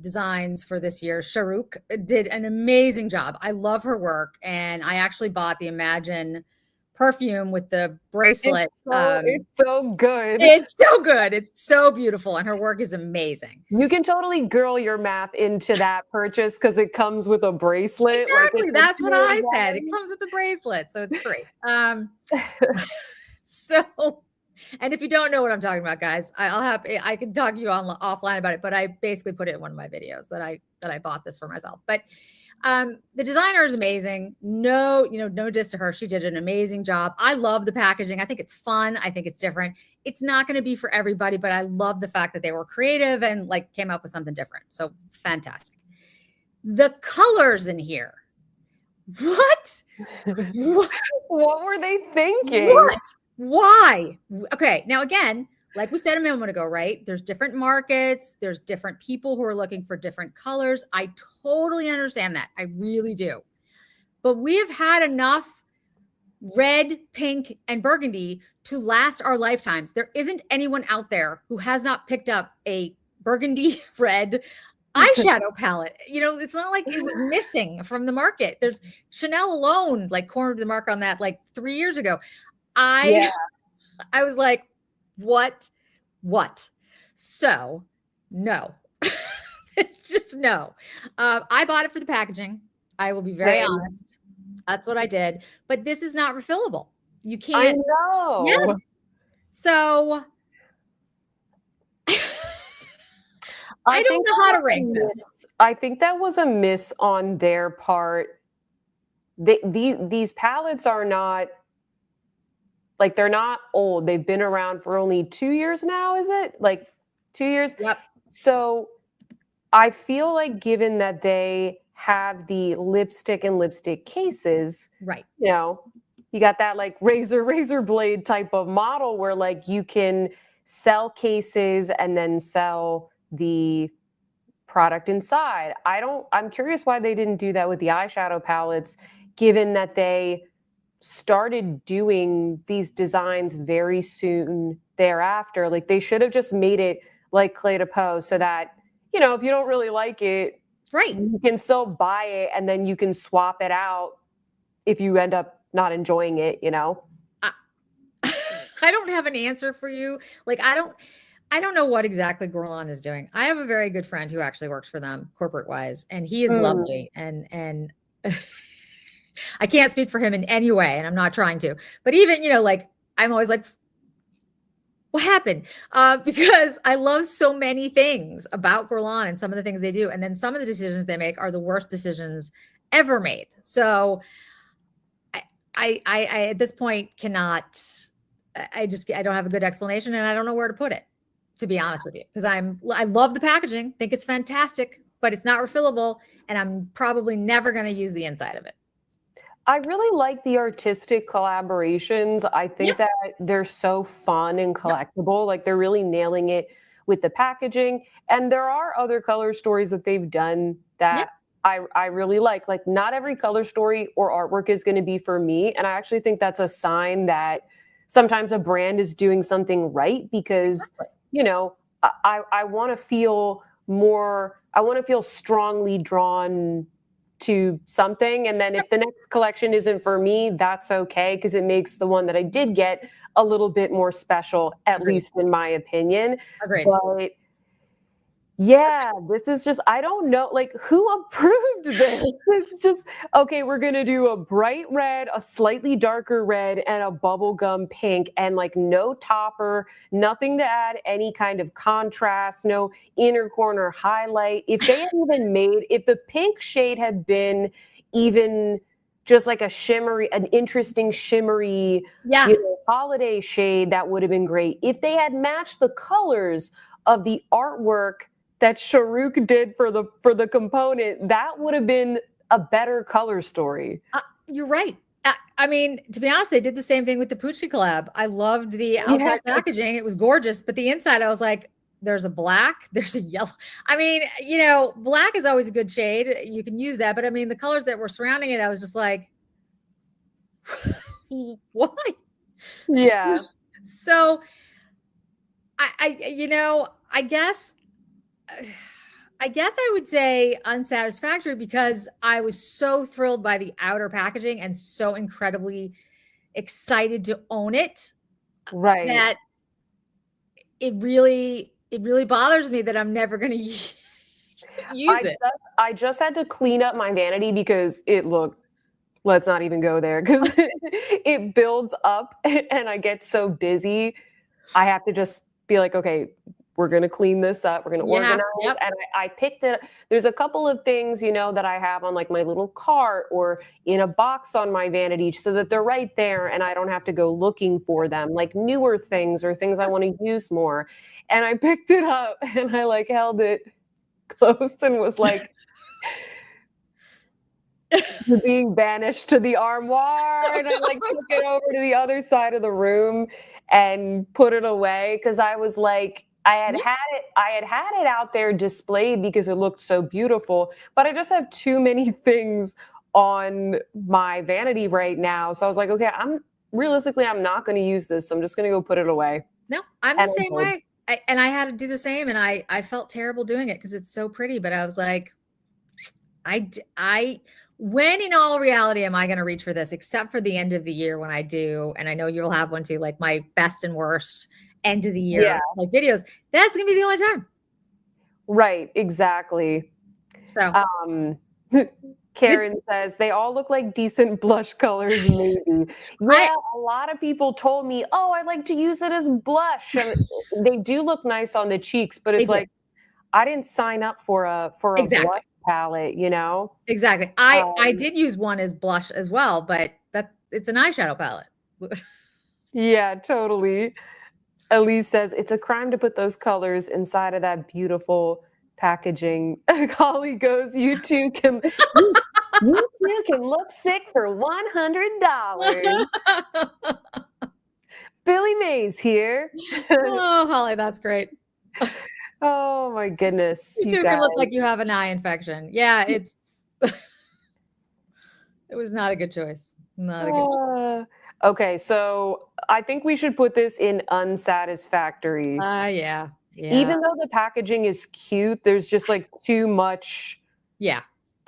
designs for this year, Shahrukh, did an amazing job. I love her work. And I actually bought the Imagine perfume with the bracelet. It's so good. It's so good. It's so beautiful. And her work is amazing. You can totally girl your math into that purchase because it comes with a bracelet. Exactly. Like That's what I said. It comes with a bracelet. So it's free. So... And if you don't know what I'm talking about, guys, I can talk to you offline about it, but I basically put it in one of my videos that I bought this for myself. But the designer is amazing. No diss to her. She did an amazing job. I love the packaging. I think it's fun. I think it's different. It's not going to be for everybody, but I love the fact that they were creative and like came up with something different. So fantastic. The colors in here. What? What were they thinking? What? Why? Okay. Now, again, like we said a moment ago, right? There's different markets. There's different people who are looking for different colors. I totally understand that. I really do. But we have had enough red, pink, and burgundy to last our lifetimes. There isn't anyone out there who has not picked up a burgundy red eyeshadow palette. It's not like it was missing from the market. There's Chanel alone, like cornered the mark on that like 3 years ago. I was like, what? So no, it's just no. I bought it for the packaging. I will be very honest. That's what I did. But this is not refillable. You can't. I know. Yes. So I don't know how to rank this. I think that was a miss on their part. These palettes are not. Like they're not old. They've been around for only 2 years now, is it? Like 2 years? Yep. So I feel like given that they have the lipstick and lipstick cases, right? You got that like razor blade type of model where like you can sell cases and then sell the product inside. I'm curious why they didn't do that with the eyeshadow palettes, given that they started doing these designs very soon thereafter. Like they should have just made it like Clé de Peau so that, if you don't really like it, right, you can still buy it and then you can swap it out if you end up not enjoying it, I don't have an answer for you. Like, I don't know what exactly Guerlain is doing. I have a very good friend who actually works for them corporate wise, and he is lovely and I can't speak for him in any way, and I'm not trying to. But even, like, I'm always like, what happened? Because I love so many things about Guerlain and some of the things they do. And then some of the decisions they make are the worst decisions ever made. So I at this point cannot, I don't have a good explanation, and I don't know where to put it, to be honest with you. Because I love the packaging, think it's fantastic, but it's not refillable. And I'm probably never going to use the inside of it. I really like the artistic collaborations. I think that they're so fun and collectible. Like they're really nailing it with the packaging. And there are other color stories that they've done that I really like. Like not every color story or artwork is going to be for me. And I actually think that's a sign that sometimes a brand is doing something right because, I want to feel strongly drawn to something. And then if the next collection isn't for me, that's okay, because it makes the one that I did get a little bit more special, at least in my opinion. Agreed. But Yeah, this is just I don't know, like, who approved this? It's just, "Okay, we're gonna do a bright red, a slightly darker red, and a bubblegum pink," and, like, no topper, nothing to add any kind of contrast, no inner corner highlight. If the pink shade had been even just like an interesting shimmery, Yeah. holiday shade, that would have been great. If they had matched the colors of the artwork that Shahrukh did for the component, that would have been a better color story. You're right. I mean, to be honest, they did the same thing with the Pucci collab. I loved the Yeah. outside packaging. It was gorgeous, but the inside, I was like, there's a black, there's a yellow. I mean, black is always a good shade. You can use that, but I mean, the colors that were surrounding it, I was just like, why? Yeah. So I guess I would say unsatisfactory because I was so thrilled by the outer packaging and so incredibly excited to own it Right. that it really bothers me that I'm never going to use it. I just had to clean up my vanity because let's not even go there because it builds up and I get so busy. I have to just be like, okay, we're going to clean this up. We're going to organize. Yep. And I picked it. There's a couple of things, that I have on like my little cart or in a box on my vanity so that they're right there and I don't have to go looking for them, like newer things or things I want to use more. And I picked it up and I like held it close and was like, "You're being banished to the armoire," and I like took it over to the other side of the room and put it away because I was like, I had it out there displayed because it looked so beautiful, but I just have too many things on my vanity right now. So I was like, okay, I'm not going to use this. So I'm just going to go put it away. No, I'm And the I same did. way. And I had to do the same, and I felt terrible doing it because it's so pretty. But I was like, when in all reality am I going to reach for this? Except for the end of the year when I do, and I know you'll have one too, like my best and worst end of the year Yeah, like videos. That's gonna be the only time. right, exactly. So Um, Karen says they all look like decent blush colors, maybe. I Yeah, a lot of people told me, "Oh, I like to use it as blush." And they do look nice on the cheeks, but they it's do. like I didn't sign up for a blush Exactly. palette, you know? Exactly. I Um, did use one as blush as well, but it's an eyeshadow palette. yeah, totally. Elise says it's a crime to put those colors inside of that beautiful packaging. Holly goes, you two can look sick for $100. Billy Mays here. Oh, Holly, that's great. Oh my goodness, You you two guys. can look like you have an eye infection. Yeah, it was not a good choice. Not a good choice. Okay, so I think we should put this in unsatisfactory. Yeah. Yeah. Even though the packaging is cute, there's just like too much Yeah.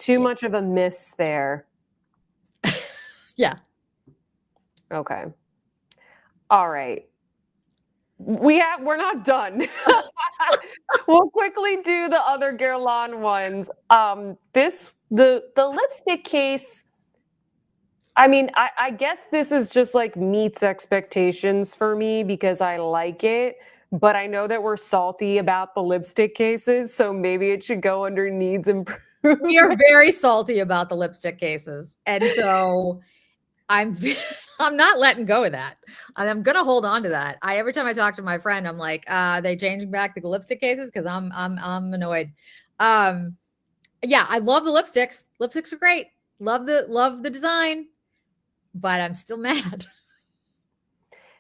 of a miss there. Yeah. Okay. All right. We're not done. We'll quickly do the other Guerlain ones. The lipstick case. I mean, I guess this is just like meets expectations for me because I like it, but I know that we're salty about the lipstick cases, so maybe it should go under needs improvement. We are very salty about the lipstick cases. And so I'm I'm not letting go of that. And I'm gonna hold on to that. Every time I talk to my friend, I'm like, they changing back the lipstick cases because I'm annoyed. Yeah, I love the lipsticks. Lipsticks are great. Love the design, but I'm still mad.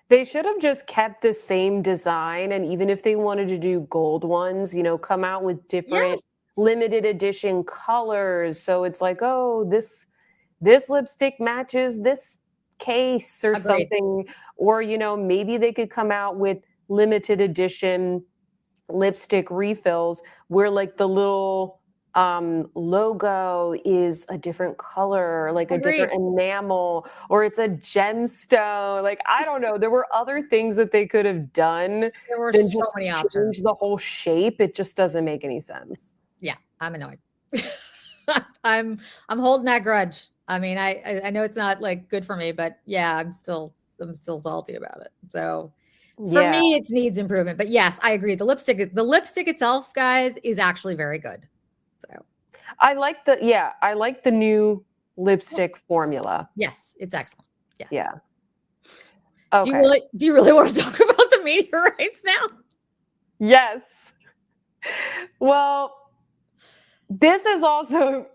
They should have just kept the same design, and even if they wanted to do gold ones, come out with different Yes. limited edition colors. So it's like, oh, this lipstick matches this case or Agreed. something. Or, maybe they could come out with limited edition lipstick refills where like the little logo is a different color, like a Agreed. different enamel, or it's a gemstone. Like, I don't know. There were other things that they could have done There were than so just many change options. the whole shape. It just doesn't make any sense. Yeah, I'm annoyed. I'm holding that grudge. I mean, I know it's not like good for me, but yeah, I'm still salty about it. So for Yeah. me, it needs improvement. But yes, I agree. The lipstick itself, guys, is actually very good. So I like the new lipstick formula. yes, it's excellent. Yeah. Yes. Okay. Do you really want to talk about the meteorites now? Yes. Well, this is also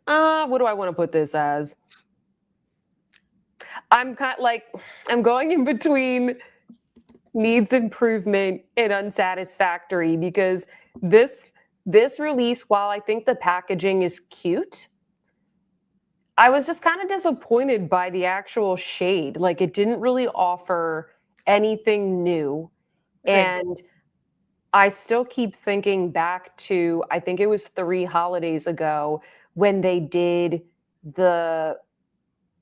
what do I want to put this as? I'm kind like I'm going in between needs improvement and unsatisfactory because this this release, while I think the packaging is cute, I was just kind of disappointed by the actual shade. Like it didn't really offer anything new. Agreed. And I still keep thinking back to, I think it was 3 holidays ago when they did the,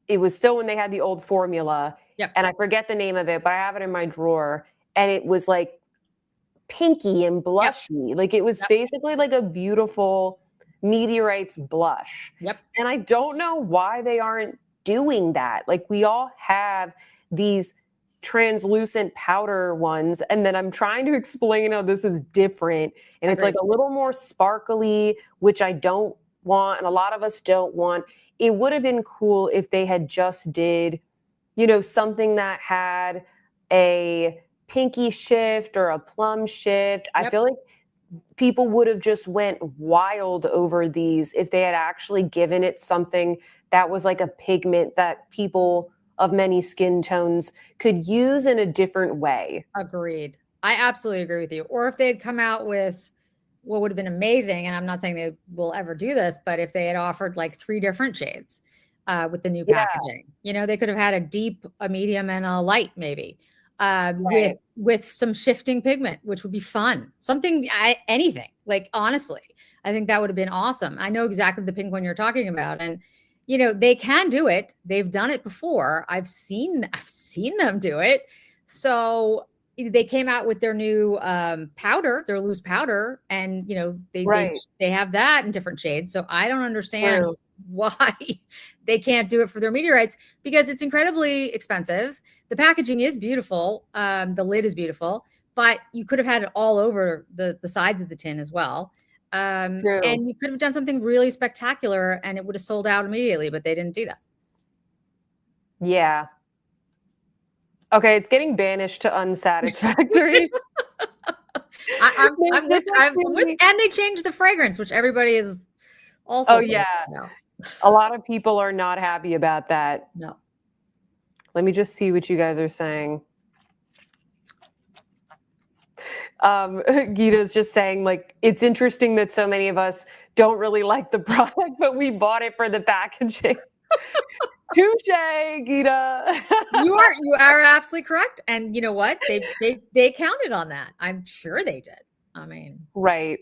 it was still when they had the old formula, Yep. and I forget the name of it, but I have it in my drawer. And it was like pinky and Yep. blushy. Like it was Yep. basically like a beautiful meteorites blush. Yep. And I don't know why they aren't doing that. Like we all have these translucent powder ones, and then I'm trying to explain how this is different, and it's like Agreed. a little more sparkly, which I don't want, and a lot of us don't want. It would have been cool if they had just did, something that had a pinky shift or a plum shift. I Yep. feel like people would have just went wild over these if they had actually given it something that was like a pigment that people of many skin tones could use in a different way. Agreed. I absolutely agree with you. Or if they had come out with what would have been amazing, and I'm not saying they will ever do this, but if they had offered like 3 different shades with the new Yeah, packaging, they could have had a deep, a medium, and a light, maybe right. with some shifting pigment, which would be fun. Anything. Like honestly, I think that would have been awesome. I know exactly the pink one you're talking about, and they can do it. They've done it before. I've seen them do it. So they came out with their new powder, their loose powder, and Right. they have that in different shades. So I don't understand True. why they can't do it for their meteorites, because it's incredibly expensive. The packaging is beautiful, the lid is beautiful, but you could have had it all over the sides of the tin as well. True. And you could have done something really spectacular, and it would have sold out immediately, but they didn't do that. Yeah. Okay, it's getting banished to unsatisfactory. I'm This I'm with, actually, and they changed the fragrance, which everybody is oh also saying yeah, no, a lot of people are not happy about that. no. Let me just see what you guys are saying. Gita's just saying, like, it's interesting that so many of us don't really like the product, but we bought it for the packaging. Touche, Gita. You are absolutely correct. And you know what? They counted on that. I'm sure they did. I mean, Right.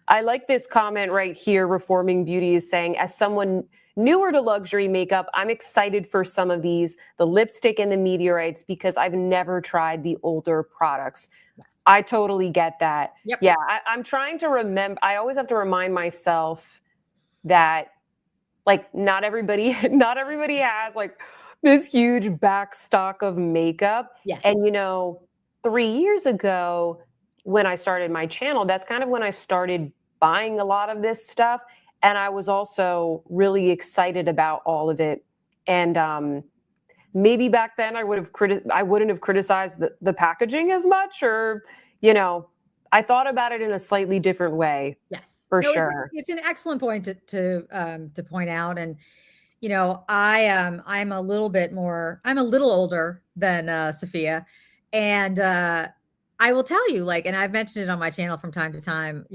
I like this comment right here. Reforming Beauty is saying, as someone newer to luxury makeup, I'm excited for some of these, the lipstick and the meteorites, because I've never tried the older products. yes. I totally get that. Yep. Yeah, I'm trying to remember. I always have to remind myself that, like, not everybody, not everybody has like this huge back stock of makeup. And Yes. 3 years ago, when I started my channel, that's kind of when I started buying a lot of this stuff, and I was also really excited about all of it. And maybe back then I wouldn't have criticized the packaging as much, or I thought about it in a slightly different way, Yes. for No, sure. it's an excellent point to point out. And I'm a little bit more, I'm a little older than Sophia. And I will tell you, like, and I've mentioned it on my channel from time to time,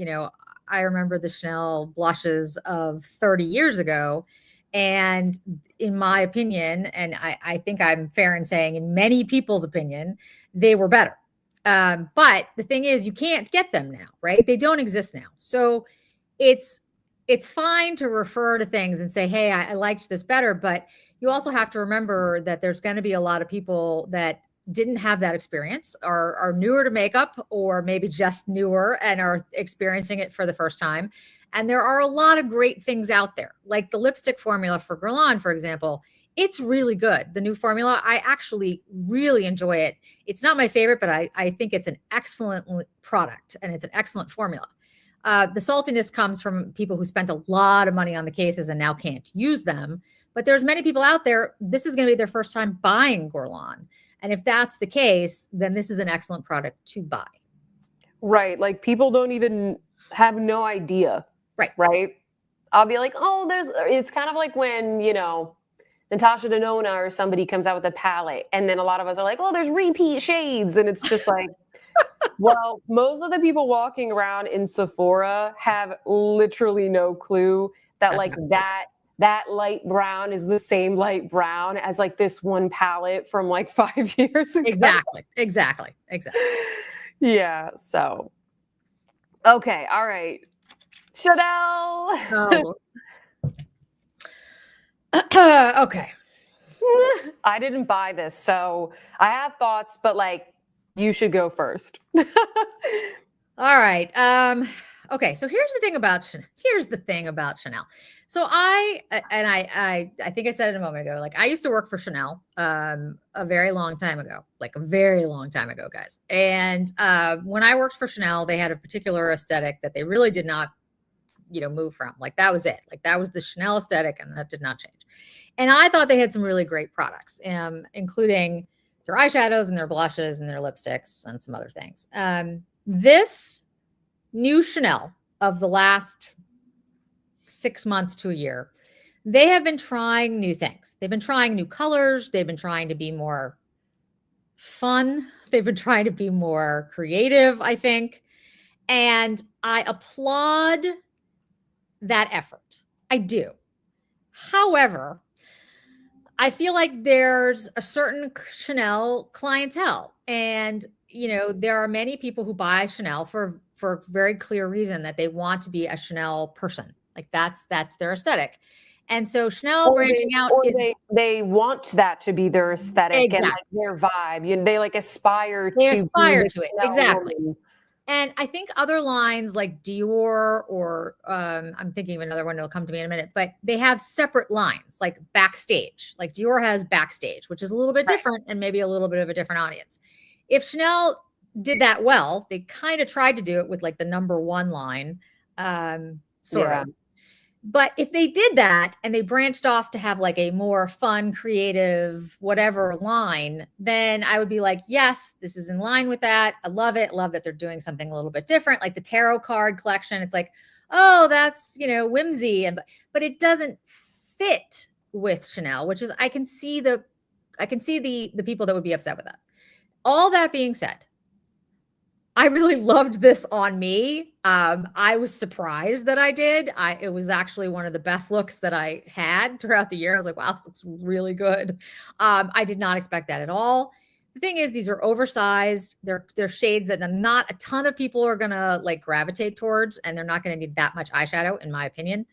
I remember the Chanel blushes of 30 years ago. And in my opinion, and I think I'm fair in saying in many people's opinion, they were better. But the thing is, you can't get them now, right? They don't exist now. So it's it's fine to refer to things and say, hey, I liked this better, but you also have to remember that there's going to be a lot of people that didn't have that experience, are newer to makeup, or maybe just newer and are experiencing it for the first time. And there are a lot of great things out there, like the lipstick formula for Guerlain, for example. It's really good. The new formula, I actually really enjoy it. It's not my favorite, but I think it's an excellent product and it's an excellent formula. The saltiness comes from people who spent a lot of money on the cases and now can't use them. But there's many people out there, this is going to be their first time buying Guerlain. And if that's the case, then this is an excellent product to buy. Right. Like people don't even have no idea. Right. Right. I'll be like, oh, it's kind of like when, Natasha Denona or somebody comes out with a palette. And then a lot of us are like, oh, there's repeat shades. And it's just like, well, most of the people walking around in Sephora have literally no clue that that light brown is the same light brown as like this one palette from like 5 years ago. Exactly. Yeah. So, okay. All right. Chanel. Oh. Okay. I didn't buy this, so I have thoughts, but like, you should go first. All right. Okay. So here's the thing about Chanel. So I think I said it a moment ago. Like I used to work for Chanel a very long time ago, guys. And when I worked for Chanel, they had a particular aesthetic that they really did not, move from. Like that was it. Like that was the Chanel aesthetic, and that did not change. And I thought they had some really great products, including their eyeshadows and their blushes and their lipsticks and some other things. This new Chanel of the last 6 months to a year, they have been trying new things. They've been trying new colors. They've been trying to be more fun. They've been trying to be more creative, I think. And I applaud that effort. I do. However, I feel like there's a certain Chanel clientele, and there are many people who buy Chanel for very clear reason that they want to be a Chanel person. Like that's their aesthetic. And so Chanel branching out is they want that to be their aesthetic. Exactly. And like their vibe. They like aspire to it. Exactly. Woman. And I think other lines like Dior or I'm thinking of another one that'll come to me in a minute, but they have separate lines like backstage. Like Dior has backstage, which is a little bit different and maybe a little bit of a different audience. If Chanel did that well, they kind of tried to do it with like the #1 line, sort of. But if they did that and they branched off to have like a more fun, creative, whatever line, then I would be like, yes, this is in line with that. I love it. Love that they're doing something a little bit different, like the tarot card collection. It's like, oh, that's, whimsy. But it doesn't fit with Chanel, which is, I can see the people that would be upset with that. All that being said, I really loved this on me. I was surprised that I did. It was actually one of the best looks that I had throughout the year. I was like, wow, this looks really good. I did not expect that at all. The thing is, these are oversized. They're shades that not a ton of people are going to like gravitate towards, and they're not going to need that much eyeshadow, in my opinion.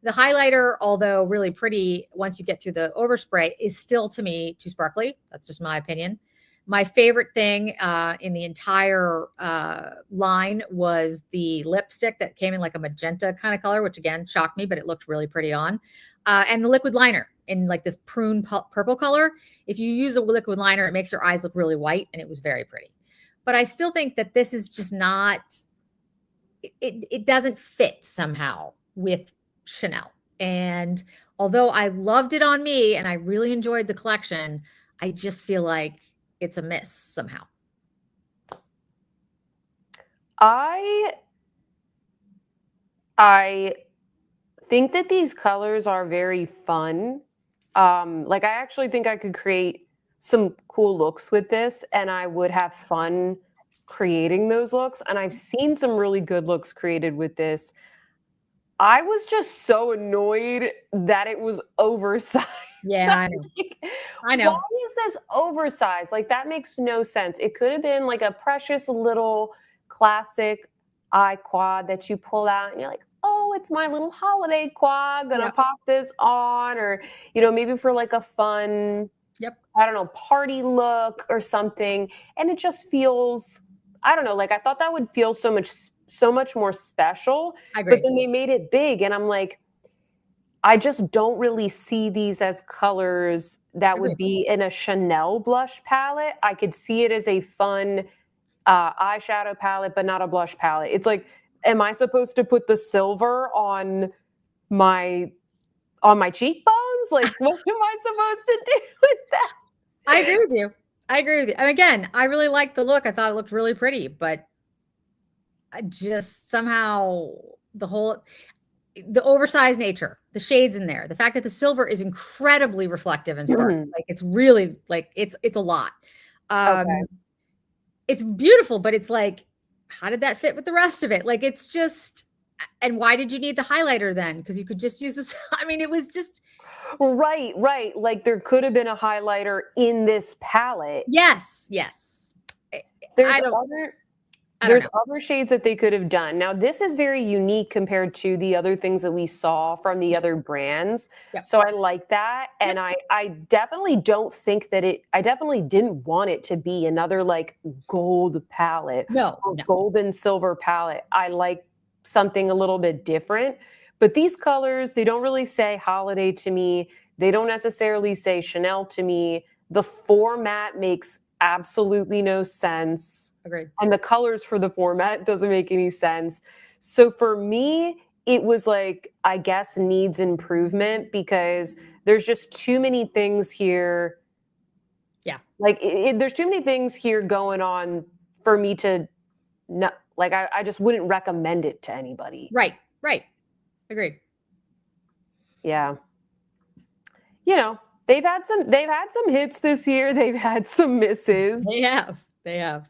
The highlighter, although really pretty once you get through the overspray, is still, to me, too sparkly. That's just my opinion. My favorite thing in the entire line was the lipstick that came in like a magenta kind of color, which again shocked me, but it looked really pretty on. And the liquid liner in like this prune purple color. If you use a liquid liner, it makes your eyes look really white, and it was very pretty. But I still think that this is just not, it doesn't fit somehow with Chanel. And although I loved it on me and I really enjoyed the collection, I just feel like it's a miss somehow. I think that these colors are very fun. Like I actually think I could create some cool looks with this, and I would have fun creating those looks. And I've seen some really good looks created with this. I was just so annoyed that it was oversized. Yeah, I know. I know. Why is this oversized? Like that makes no sense. It could have been like a precious little classic eye quad that you pull out and you're like, oh, it's my little holiday quad, gonna Yep. pop this on, or, you know, maybe for like a fun, Yep. I don't know, party look or something. And it just feels, I don't know, like I thought that would feel so much more special, I but agree. then they made it big and I'm like, I just don't really see these as colors that would Agreed. be in a Chanel blush palette. I could see it as a fun eyeshadow palette, but not a blush palette. It's like, am I supposed to put the silver my on my cheekbones? Like, what am I supposed to do with that? I agree with you. I agree with you. And again, I really liked the look. I thought it looked really pretty, but I just somehow the oversized nature, the shades in there, the fact that the silver is incredibly reflective and sparkly, Mhm. like it's really like it's a lot. Okay. Um, it's beautiful, but it's like, how did that fit with the rest of it? Like it's just, and why did you need the highlighter then? Because you could just use this. I mean, it was just Right, right. Like there could have been a highlighter in this palette. yes, yes. I There's I don't, other I don't There's know. other shades that they could have done. Now, this is very unique compared to the other things that we saw from the other brands. Yep, So I like that. yep. And I definitely don't think that I definitely didn't want it to be another like gold palette No, or no. gold and silver palette. I like something a little bit different. But these colors, they don't really say holiday to me. They don't necessarily say Chanel to me. The format makes absolutely no sense, Agreed. and the colors for the format doesn't make any sense. So for me, it was like, I guess, needs improvement because there's just too many things here. Yeah. Like, there's too many things here going on for me to not, like, I just wouldn't recommend it to anybody. Right. Right. Agreed. Yeah. You know, they've had some hits this year. They've had some misses. They have. They have.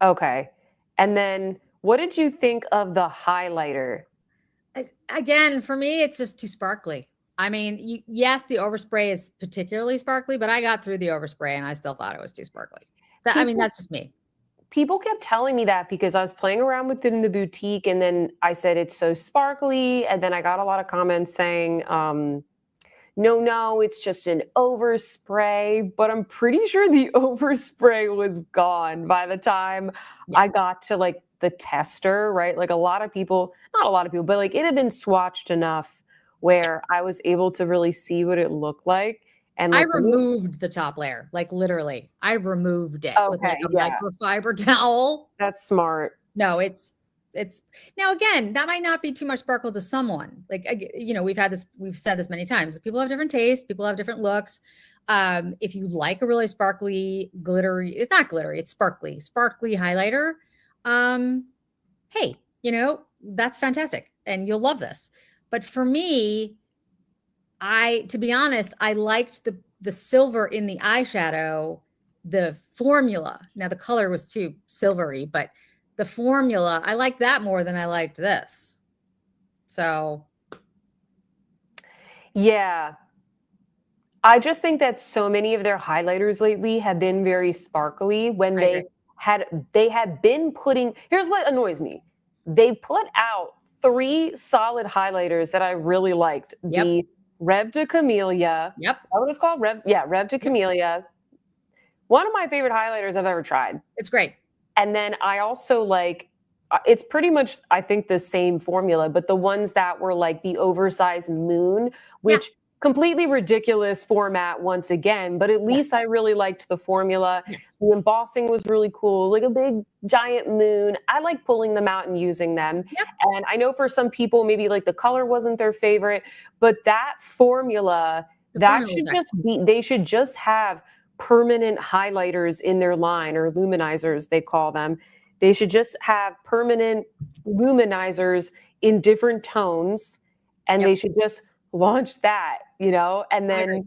Okay. And then what did you think of the highlighter? Again, for me, it's just too sparkly. I mean, yes, the overspray is particularly sparkly, but I got through the overspray and I still thought it was too sparkly. I mean, People that's just me. People kept telling me that because I was playing around with it in the boutique, and then I said it's so sparkly, and then I got a lot of comments saying, no, no, it's just an overspray. But I'm pretty sure the overspray was gone by the time Yeah. I got to like the tester, right? Like a lot of people, not a lot of people, but like it had been swatched enough Yeah. where I was able to really see what it looked like. And I like, removed the top layer, like literally. I removed it with like okay, a yeah, microfiber towel. that's smart. No, it's now again, that might not be too much sparkle to someone. Like we've said this many times. People have different tastes, people have different looks. If you like a really sparkly, glittery, it's not glittery, it's sparkly highlighter. Um, hey, that's fantastic and you'll love this. But for me, to be honest, I liked the silver in the eyeshadow, the formula. Now the color was too silvery, but the formula, I liked that more than I liked this. So, Yeah. I just think that so many of their highlighters lately have been very sparkly when I agree. they had been putting, here's what annoys me. They put out 3 solid highlighters that I really liked. Yep. The Rev de Camellia. Yep. Is that what it's called? Rev de Yep. Camellia. One of my favorite highlighters I've ever tried. It's great. And then I also like, it's pretty much, I think, the same formula, but the ones that were like the oversized moon, Yeah. which completely ridiculous format once again, but at Yeah. least I really liked the formula. Yes. The embossing was really cool. It was like a big giant moon. I like pulling them out and using them. Yep. And I know for some people, maybe like the color wasn't their favorite, but that formula, The that formula should was just excellent. be, they should just have permanent highlighters in their line, or luminizers, they call them. They should just have permanent luminizers in different tones, and Yep. they should just launch that, and I agree.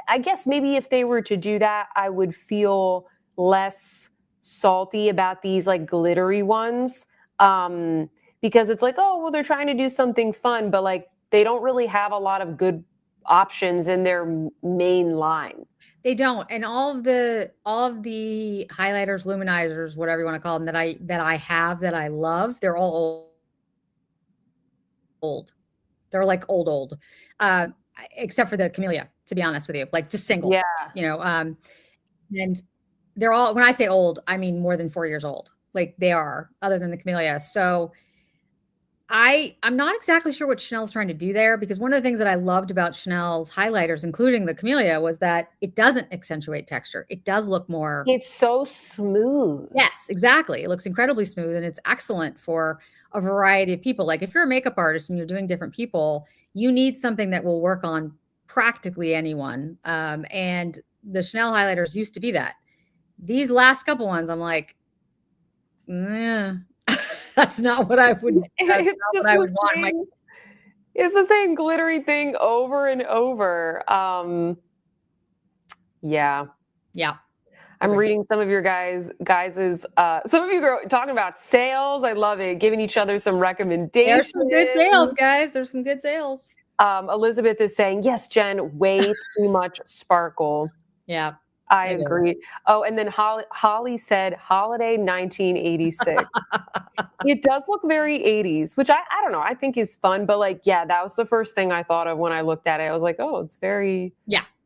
I guess maybe if they were to do that, I would feel less salty about these like glittery ones. Because it's like, oh, well, they're trying to do something fun, but like they don't really have a lot of good options in their main line. They don't. And all of the highlighters, luminizers, whatever you want to call them that I have that I love, they're all old. old. They're like old, except for the camellia, to be honest with you, like just single, Yeah. you know, and they're all, when I say old, I mean more than 4 years old. Like they are, other than the camellia. So I'm not exactly sure what Chanel's trying to do there, because one of the things that I loved about Chanel's highlighters, including the camellia, was that it doesn't accentuate texture. It does look more. It's so smooth. Yes, exactly. It looks incredibly smooth, and it's excellent for a variety of people. Like if you're a makeup artist and you're doing different people, you need something that will work on practically anyone. And the Chanel highlighters used to be that. These last couple ones, I'm like, that's not what I would. That's It's not just what I the would want. same, it's the same glittery thing over and over. Yeah. Yeah. I'm Okay. reading some of your guys's some of you are talking about sales. I love it. Giving each other some recommendations. There's some good sales, guys. There's some good sales. Elizabeth is saying, yes, Jen, way too much sparkle. Yeah. I agree. Oh, and then Holly said holiday 1986. It does look very 80s, which I don't know, I think is fun, but like, yeah, that was the first thing I thought of when I looked at it. I was like, oh, it's very,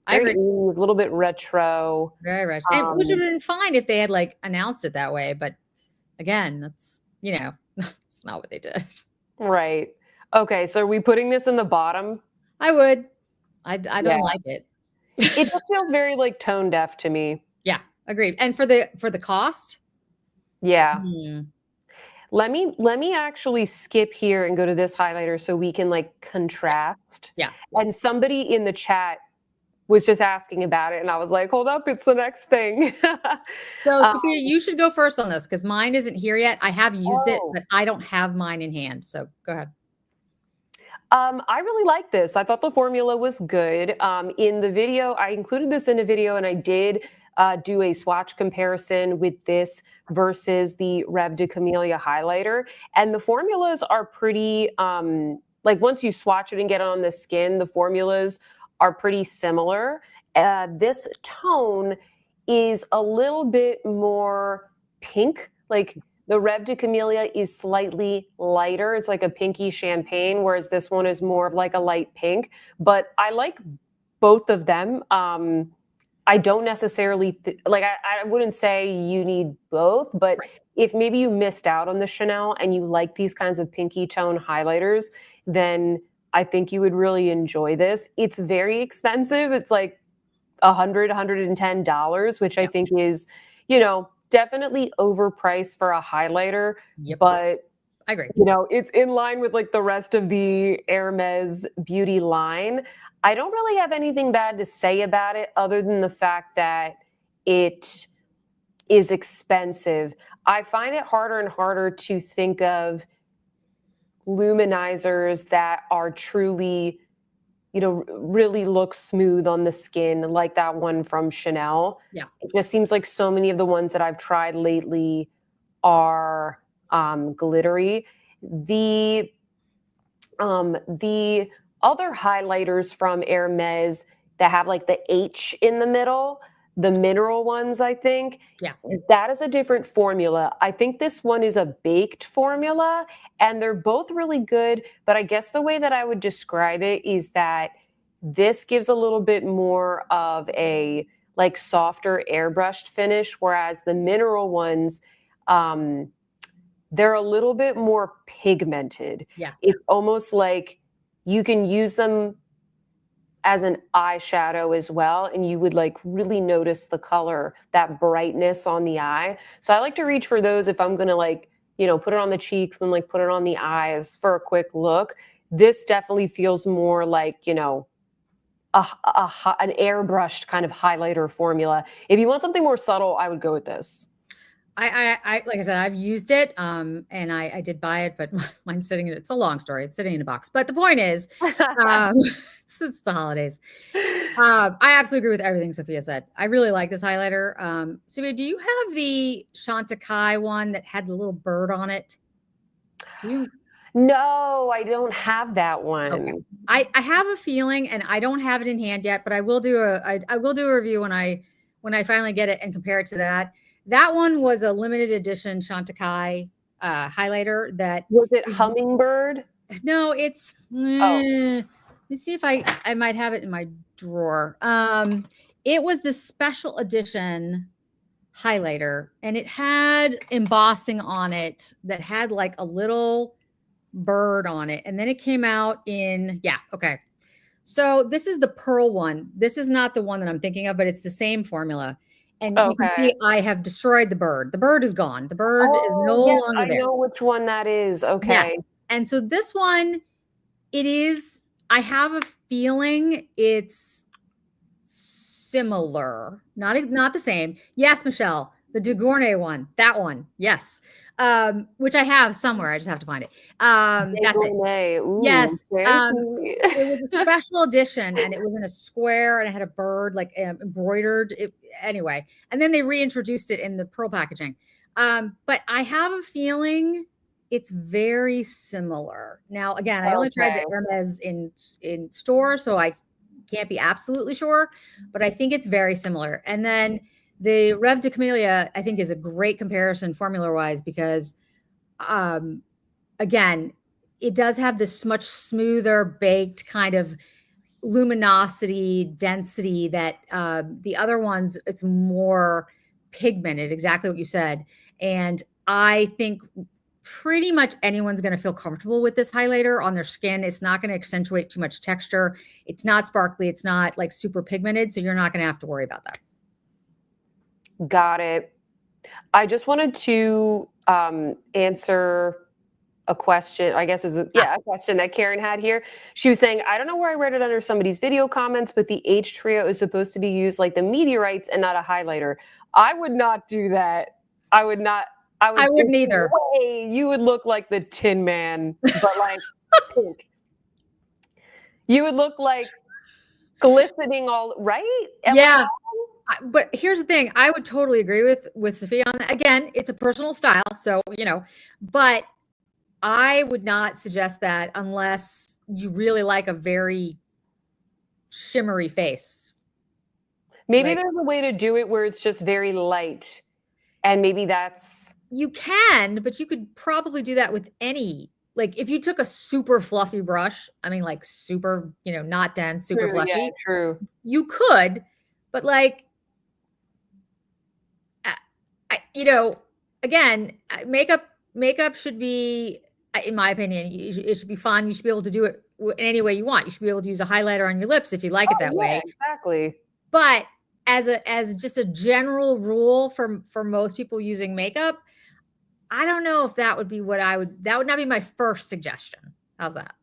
I agree. 80s, a little bit retro. Very retro. And which would have been fine if they had like announced it that way, but again, that's, it's not what they did. Right. Okay, so are we putting this in the bottom? I would. I don't like it. It just feels very like tone deaf to me. Yeah, agreed. And for the cost? Yeah. Let me actually skip here and go to this highlighter so we can like contrast. Yeah. And somebody in the chat was just asking about it, and I was like, hold up, it's the next thing. So Sophia, you should go first on this because mine isn't here yet. I have used it, but I don't have mine in hand. So go ahead. I really like this. I thought the formula was good. In the video, I included this in a video, and I did do a swatch comparison with this versus the Rêve de Camellia highlighter. And the formulas are pretty, like once you swatch it and get it on the skin, the formulas are pretty similar. This tone is a little bit more pink, like the Rêve de Camellia is slightly lighter. It's like a pinky champagne, whereas this one is more of like a light pink. But I like both of them. I don't necessarily, I wouldn't say you need both, but if maybe you missed out on the Chanel and you like these kinds of pinky tone highlighters, then I think you would really enjoy this. It's very expensive. It's like $100, $110, which I think is, definitely overpriced for a highlighter, but I agree. It's in line with like the rest of the Hermès beauty line. I don't really have anything bad to say about it other than the fact that it is expensive. I find it harder and harder to think of luminizers that are truly, really look smooth on the skin, like that one from Chanel. Yeah. It just seems like so many of the ones that I've tried lately are glittery. The other highlighters from Hermès that have like the H in the middle, the mineral ones, I think. Yeah. That is a different formula. I think this one is a baked formula, and they're both really good. But I guess the way that I would describe it is that this gives a little bit more of a like softer airbrushed finish, whereas the mineral ones, they're a little bit more pigmented. Yeah. It's almost like you can use them as an eyeshadow as well, and you would like really notice the color, that brightness on the eye. So I like to reach for those if I'm gonna like, put it on the cheeks and like put it on the eyes for a quick look. This definitely feels more like, an airbrushed kind of highlighter formula. If you want something more subtle, I would go with this. I like I said, I've used it, and I did buy it, but mine's sitting in. It's a long story. It's sitting in a box. But the point is, it's the holidays. I absolutely agree with everything Sophia said. I really like this highlighter. Sophia, do you have the Chantecaille one that had the little bird on it? Do you? No, I don't have that one. Okay. I have a feeling, and I don't have it in hand yet, but I will do a review when I finally get it and compare it to that. That one was a limited edition Chantecaille highlighter. That was it Hummingbird? No, it's Oh, let me see if I might have it in my drawer. It was the special edition highlighter, and it had embossing on it that had like a little bird on it, and then it came out in, yeah, okay. So this is the pearl one. This is not the one that I'm thinking of, but it's the same formula. And you can okay. see I have destroyed the bird. The bird is gone. The bird is no Oh, yes, longer I there. know which one that is. Okay. Yes. And so this one, it is, I have a feeling it's similar, not the same. Yes, Michelle, the Dugournet one, that one. Yes. Which I have somewhere. I just have to find it. That's it. Guerlain. Ooh, Yes. very sweet. It was a special edition, and it was in a square, and it had a bird like embroidered. Anyway, and then they reintroduced it in the pearl packaging. But I have a feeling it's very similar. Now, again, I only tried the Okay. Hermes in store, so I can't be absolutely sure, but I think it's very similar. And then the Rev de Camellia, I think, is a great comparison formula wise because, again, it does have this much smoother baked kind of luminosity, density that the other ones, it's more pigmented, exactly what you said. And I think pretty much anyone's going to feel comfortable with this highlighter on their skin. It's not going to accentuate too much texture. It's not sparkly. It's not like super pigmented. So you're not going to have to worry about that. Got it. I just wanted to answer a question, I guess a question that Karen had here. She was saying, I don't know where I read it under somebody's video comments, but the H trio is supposed to be used like the meteorites and not a highlighter. I would not do that. I would not. I wouldn't either. Way, you would look like the Tin Man, but like pink. You would look like glistening all right. Yeah. But here's the thing. I would totally agree with Sophia on that. Again, it's a personal style. So, but I would not suggest that unless you really like a very shimmery face. Maybe there's a way to do it where it's just very light. And maybe that's... You can, but you could probably do that with any, like if you took a super fluffy brush, I mean like super, not dense, super true, fluffy. Yeah, true. You could, but like, again, makeup should be, in my opinion, it should be fun. You should be able to do it in any way you want. You should be able to use a highlighter on your lips if you like it that way. Exactly. But as just a general rule for most people using makeup, I don't know if that would be that would not be my first suggestion. How's that?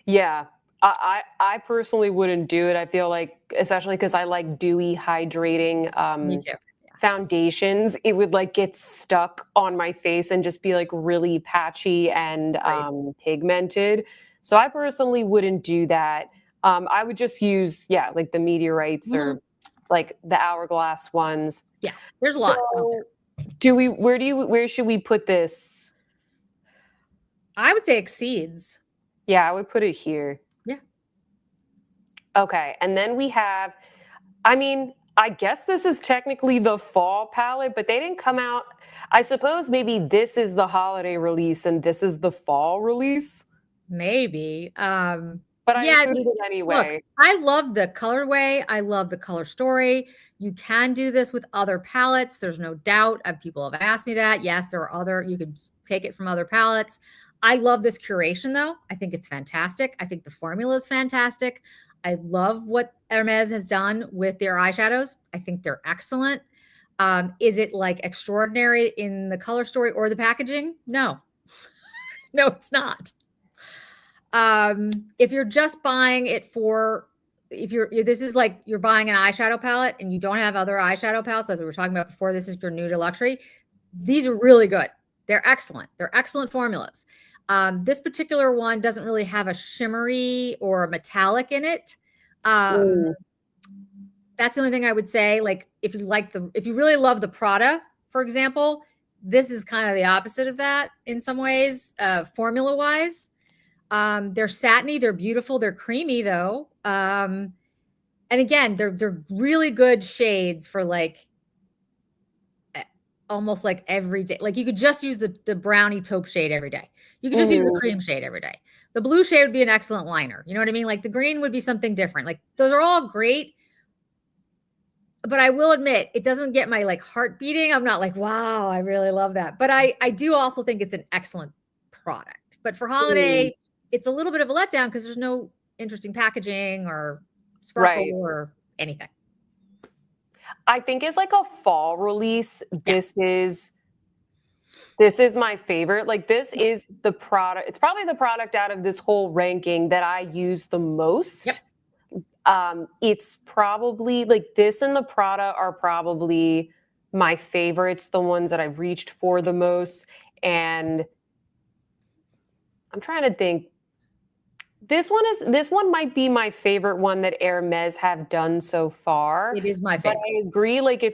Yeah. I personally wouldn't do it. I feel like, especially because I like dewy, hydrating Me too. foundations, it would like get stuck on my face and just be like really patchy and pigmented. So I personally wouldn't do that. I would just use, like the meteorites or like the Hourglass ones. Yeah, there's a lot out there. Where should we put this? I would say exceeds. Yeah, I would put it here. Yeah. Okay. And then we have, I guess this is technically the fall palette, but they didn't come out. I suppose maybe this is the holiday release and this is the fall release. Maybe. But I included it anyway. Look, I love the colorway. I love the color story. You can do this with other palettes. There's no doubt. People have asked me that. Yes, there are you could take it from other palettes. I love this curation though. I think it's fantastic. I think the formula is fantastic. I love what Hermes has done with their eyeshadows. I think they're excellent. Is it like extraordinary in the color story or the packaging? No, no, it's not. If you're just buying it this is like you're buying an eyeshadow palette and you don't have other eyeshadow palettes, as we were talking about before, this is your new to luxury. These are really good. They're excellent. They're excellent formulas. This particular one doesn't really have a shimmery or a metallic in it. That's the only thing I would say. Like if you really love the Prada, for example, this is kind of the opposite of that in some ways, formula wise. They're satiny, they're beautiful, they're creamy though. And again, they're really good shades for like almost like every day. Like you could just use the brownie taupe shade every day. You could just use the Mhm. cream shade every day. The blue shade would be an excellent liner. You know what I mean? Like the green would be something different. Like those are all great. But I will admit, it doesn't get my like heart beating. I'm not like, wow, I really love that. But I do also think it's an excellent product. But for Mm. holiday, it's a little bit of a letdown because there's no interesting packaging or sparkle Right. or anything. I think it's like a fall release. Yeah. This is my favorite. Like this Yep. is the product. It's probably the product out of this whole ranking that I use the Yep. most. It's probably like this and the Prada are probably my favorites, the ones that I've reached for the most. And I'm trying to think. This one might be my favorite one that Hermes have done so far. It is my But favorite. I agree, like if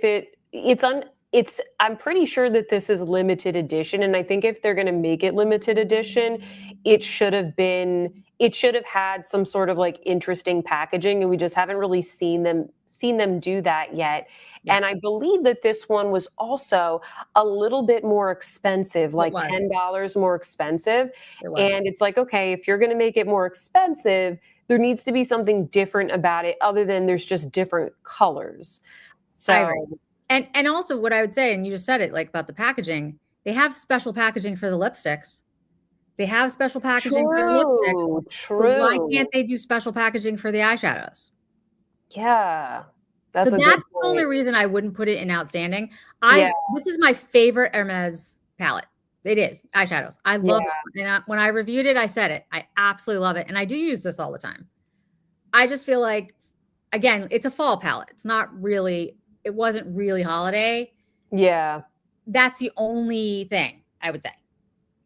it's I'm pretty sure that this is limited edition. And I think if they're gonna make it limited edition, it should have had some sort of like interesting packaging. And we just haven't really seen them do that yet. Yeah. And I believe that this one was also a little bit more expensive, It like was. $10 more expensive. It was. And it's like, okay, if you're going to make it more expensive, there needs to be something different about it other than there's just different colors. I agree. So, And also what I would say, and you just said it, like about the packaging, they have special packaging for the lipsticks. They have special packaging for the lipsticks. So why true. can't they do special packaging for the eyeshadows? Yeah, So that's a good that's the only point. reason I wouldn't put it in outstanding. Yeah, This is my favorite Hermes palette. It is eyeshadows. I love this yeah, one. And when I reviewed it, I said it. I absolutely love it. And I do use this all the time. I just feel like, again, it's a fall palette. It's not really, it wasn't really holiday. yeah, That's the only thing I would say.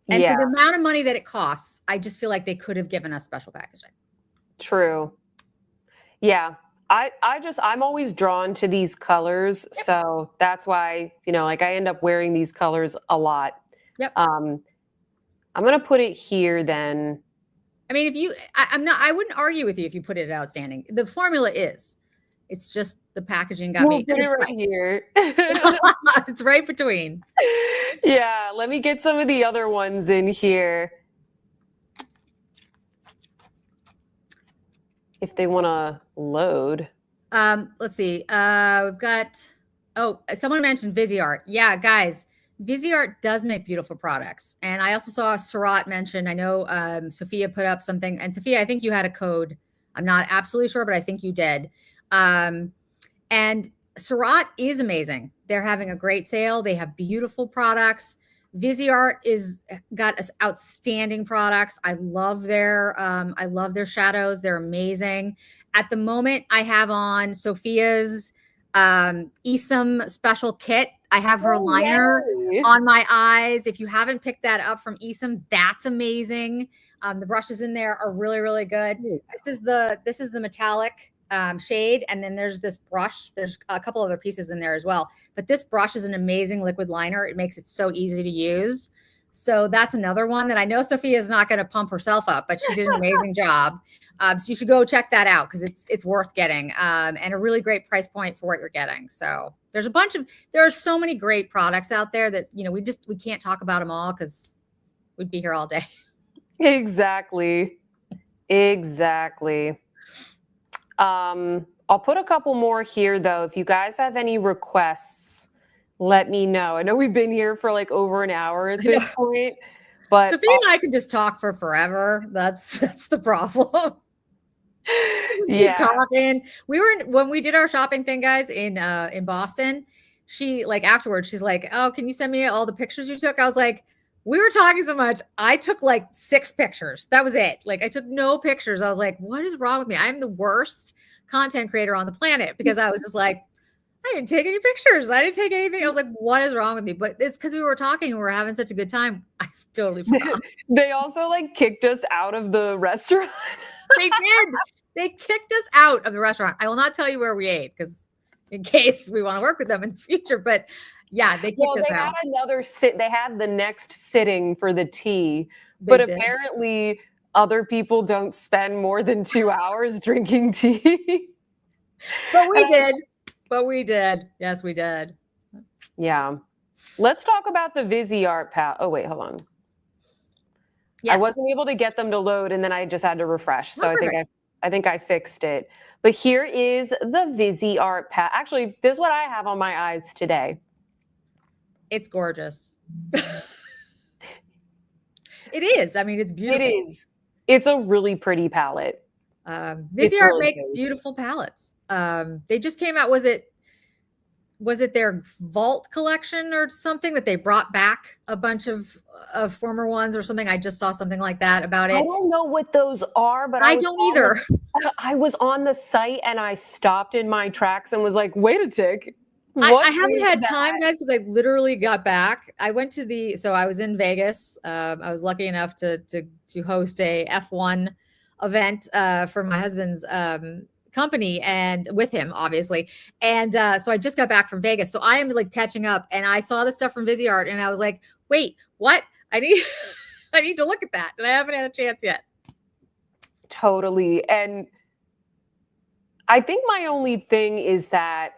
And for yeah, the amount of money that it costs, I just feel like they could have given us special packaging. true. Yeah. I'm always drawn to these colors. Yep. So that's why, like I end up wearing these colors a lot. Yep. Um, I'm going to put it here then. I mean, I wouldn't argue with you if you put it at outstanding. The formula is, it's just the packaging got We'll me at put it the right price. here. It's right between. Yeah, let me get some of the other ones in here. If they want to load. Let's see. We've got, someone mentioned Viseart. Yeah, guys, Viseart does make beautiful products. And I also saw Surat mention, I know Sophia put up something. And Sophia, I think you had a code. I'm not absolutely sure, but I think you did. And Surat is amazing. They're having a great sale. They have beautiful products. Viseart got us outstanding products. I love their shadows. They're amazing. At the moment, I have on Sophia's Esom special kit. I have her liner Yay. on my eyes. If you haven't picked that up from Esom, that's amazing. The brushes in there are really, really good. This is the metallic shade, and then there's this brush. There's a couple other pieces in there as well, but this brush is an amazing liquid liner. It makes it so easy to use. So that's another one that I know Sophia is not going to pump herself up, but she did an amazing job. So you should go check that out because it's worth getting, and a really great price point for what you're getting. So there are so many great products out there that we can't talk about them all because we'd be here all day. Exactly. I'll put a couple more here though. If you guys have any requests, let me know. I know we've been here for like over an hour at this point, but Sophia and I could just talk for forever. That's the problem. Just keep talking. When we did our shopping thing, guys, in Boston, she afterwards, she's like, "Oh, can you send me all the pictures you took?" I was like, we were talking so much. I took like 6 pictures. That was it. Like I took no pictures. I was like, what is wrong with me? I'm the worst content creator on the planet because I was just like, I didn't take any pictures. I didn't take anything. I was like, what is wrong with me? But it's because we were talking and we were having such a good time. I totally forgot. They also kicked us out of the restaurant. They did. They kicked us out of the restaurant. I will not tell you where we ate because in case we want to work with them in the future, but yeah, they kicked us out. They had the next sitting for the tea, but apparently other people don't spend more than 2 hours drinking tea. But we did. Yes, we did. Yeah. Let's talk about the Viseart palette. Oh, wait, hold on. I Yes. wasn't able to get them to load, and then I just had to refresh. Oh, So perfect. I think I fixed it. But here is the Viseart palette. Actually, this is what I have on my eyes today. It's gorgeous. It is. I mean, it's It beautiful. is. It's a really pretty palette. It's Viseart really makes good. beautiful palettes. They just came out. Was it their Vault collection or something that they brought back a bunch of former ones or something? I just saw something like that about I it. don't know what those are, but I don't either. I was on the site and I stopped in my tracks and was like, wait a tick. I What haven't is had that? time, guys, because I literally got back. I went to so I was in Vegas. I was lucky enough to host a F1 event for my husband's company and with him, obviously. And so I just got back from Vegas. So I am like catching up, and I saw the stuff from Viseart, and I was like, wait, what? I need I need to look at that, and I haven't had a chance yet. Totally. And I think my only thing is that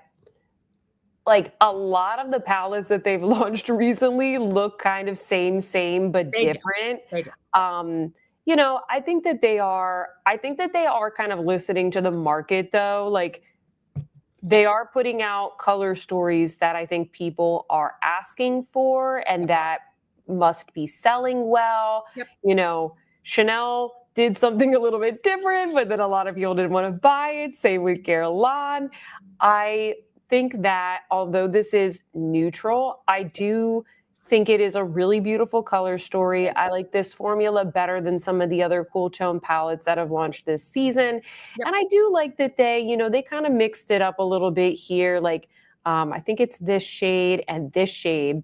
like a lot of the palettes that they've launched recently look kind of same, but They do. different. They do. You know, I think that they are kind of listening to the market though. Like they are putting out color stories that I think people are asking for and that must be selling well. Yep. You know, Chanel did something a little bit different, but then a lot of people didn't want to buy it. Same with Guerlain. I think that although this is neutral, I do think it is a really beautiful color story. I like this formula better than some of the other cool tone palettes that have launched this season. Yep. And I do like that they kind of mixed it up a little bit here. Like, I think it's this shade and this shade.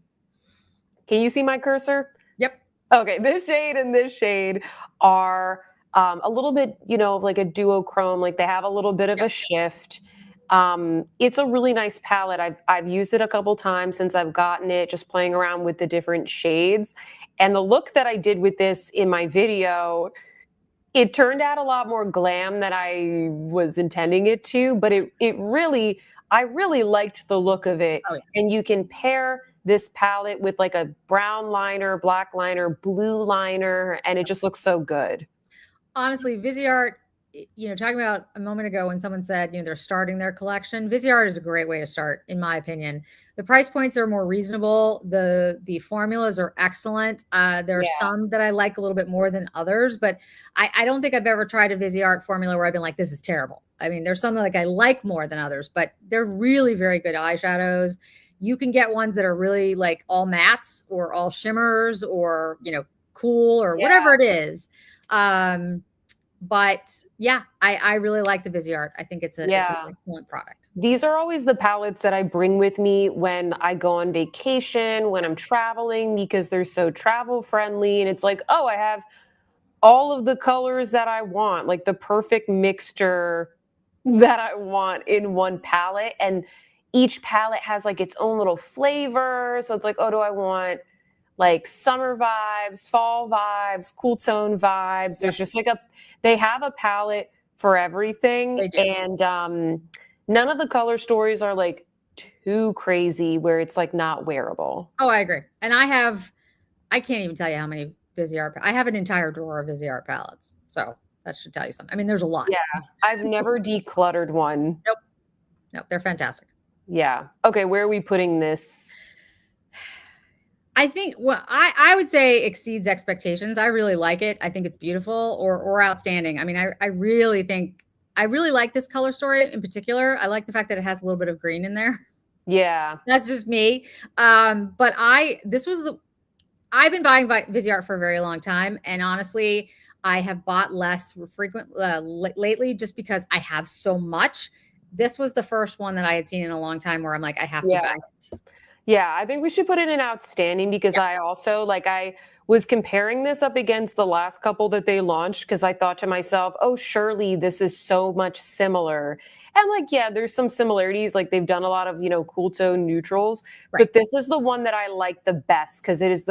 Can you see my cursor? Yep. Okay, this shade and this shade are a little bit, like a duochrome. Like they have a little bit of a shift. It's a really nice palette. I've used it a couple times since I've gotten it, just playing around with the different shades. And the look that I did with this in my video, it turned out a lot more glam than I was intending it to, but I really liked the look of it. Oh, yeah. And you can pair this palette with like a brown liner, black liner, blue liner, and it just looks so good. Honestly, Viseart, talking about a moment ago when someone said, they're starting their collection, Viseart is a great way to start, in my opinion. The price points are more reasonable. The formulas are excellent. There are some that I like a little bit more than others, but I don't think I've ever tried a Viseart formula where I've been like, this is terrible. I mean, there's some like I like more than others, but they're really very good eyeshadows. You can get ones that are really like all mattes or all shimmers or, cool or whatever it is. But yeah, I really like the Viseart. I think it's an excellent product. These are always the palettes that I bring with me when I go on vacation, when I'm traveling, because they're so travel friendly. And it's like, oh, I have all of the colors that I want, like the perfect mixture that I want in one palette. And each palette has like its own little flavor. So it's like, oh, do I want like summer vibes, fall vibes, cool tone vibes? There's just like they have a palette for everything. They do. And none of the color stories are like too crazy where it's like not wearable. Oh, I agree. And I can't even tell you how many Viseart. I have an entire drawer of Viseart palettes. So that should tell you something. I mean, there's a lot. Yeah. I've never decluttered one. Nope. They're fantastic. Yeah. Okay. Where are we putting this? I think I would say exceeds expectations. I really like it. I think it's beautiful or outstanding. I mean, I really like this color story in particular. I like the fact that it has a little bit of green in there. Yeah. That's just me. But I've been buying Viseart for a very long time. And honestly, I have bought less lately just because I have so much. This was the first one that I had seen in a long time where I'm like, I have to buy it. Yeah, I think we should put it in outstanding because I also I was comparing this up against the last couple that they launched because I thought to myself, oh, surely this is so much similar. And there's some similarities. Like they've done a lot of, cool tone neutrals, but this is the one that I like the best because it is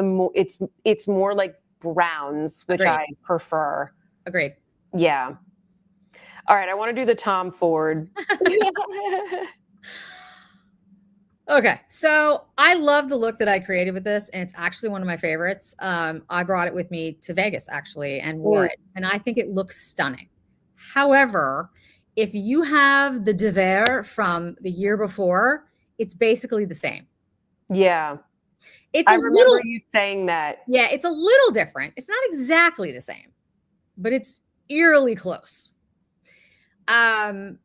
it's more like browns, which I prefer. Agreed. Yeah. All right. I want to do the Tom Ford. Okay, so I love the look that I created with this, and it's actually one of my favorites. I brought it with me to Vegas actually and wore Mm, it, and I think it looks stunning. However, if you have the Dior from the year before, it's basically the same. yeah. It's I a remember little, you saying that. yeah, it's a little different. It's not exactly the same, but it's eerily close. Um,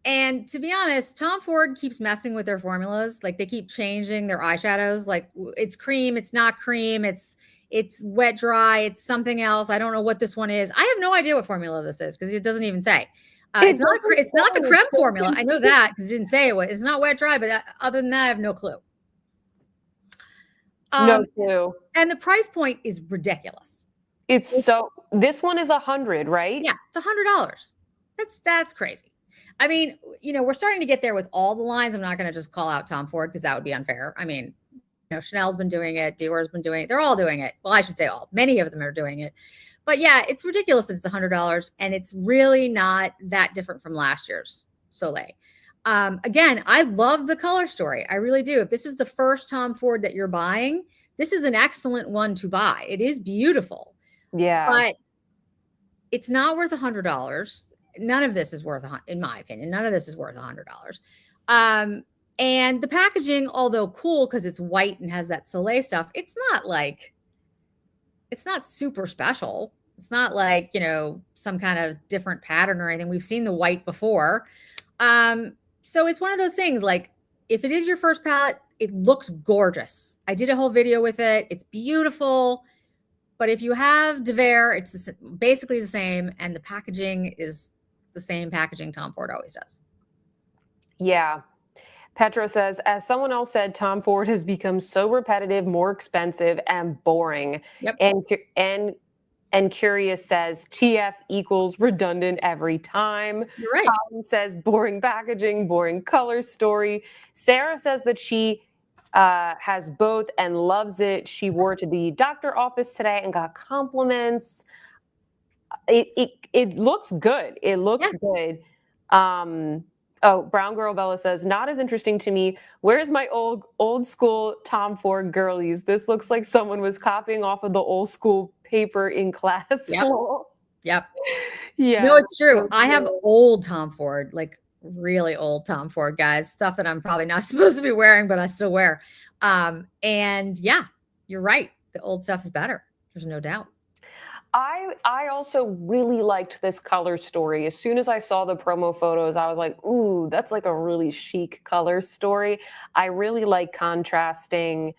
And to be honest, Tom Ford keeps messing with their formulas. Like they keep changing their eyeshadows. Like it's cream, it's not cream, it's wet dry, it's something else. I don't know what this one is. I have no idea what formula this is because it doesn't even say. It It's not doesn't it's not the say, it's creme so formula. I know confusing. that because it didn't say it was. It's not wet dry, but other than that, I have no clue. No Um, clue. and the price point is ridiculous. It's so, this one is 100, right? Yeah, it's $100. That's crazy. I mean, we're starting to get there with all the lines. I'm not going to just call out Tom Ford because that would be unfair. I mean, Chanel's been doing it, Dior's been doing it. They're all doing it. Well, I should say all. Many of them are doing it. But yeah, it's ridiculous that it's $100, and it's really not that different from last year's Soleil. Again, I love the color story. I really do. If this is the first Tom Ford that you're buying, this is an excellent one to buy. It is beautiful, Yeah. but it's not worth $100. None of this is worth, in my opinion, none of this is worth $100. And the packaging, although cool because it's white and has that Soleil stuff, it's not super special. It's not like, some kind of different pattern or anything. We've seen the white before. So it's one of those things like if it is your first palette, it looks gorgeous. I did a whole video with it. It's beautiful. But if you have Dior, it's basically the same, and the packaging is the same packaging Tom Ford always does. Yeah. Petra says, as someone else said, Tom Ford has become so repetitive, more expensive, and boring. Yep. And Curious says, TF equals redundant every time. You're right. Colin says, boring packaging, boring color story. Sarah says that she has both and loves it. She wore it to the doctor office today and got compliments. It looks good. It looks good. Oh, Brown Girl Bella says, not as interesting to me. Where's my old school Tom Ford girlies? This looks like someone was copying off of the old school paper in class. Yep. Yep. Yeah. No, it's true. I have old Tom Ford, like really old Tom Ford, guys. Stuff that I'm probably not supposed to be wearing, but I still wear. And yeah, you're right. The old stuff is better. There's no doubt. I also really liked this color story. As soon as I saw the promo photos, I was like, ooh, that's like a really chic color story. I really like contrasting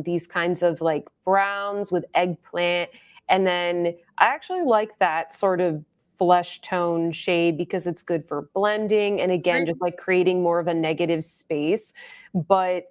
these kinds of like browns with eggplant. And then I actually like that sort of flesh tone shade because it's good for blending and again, just like creating more of a negative space. But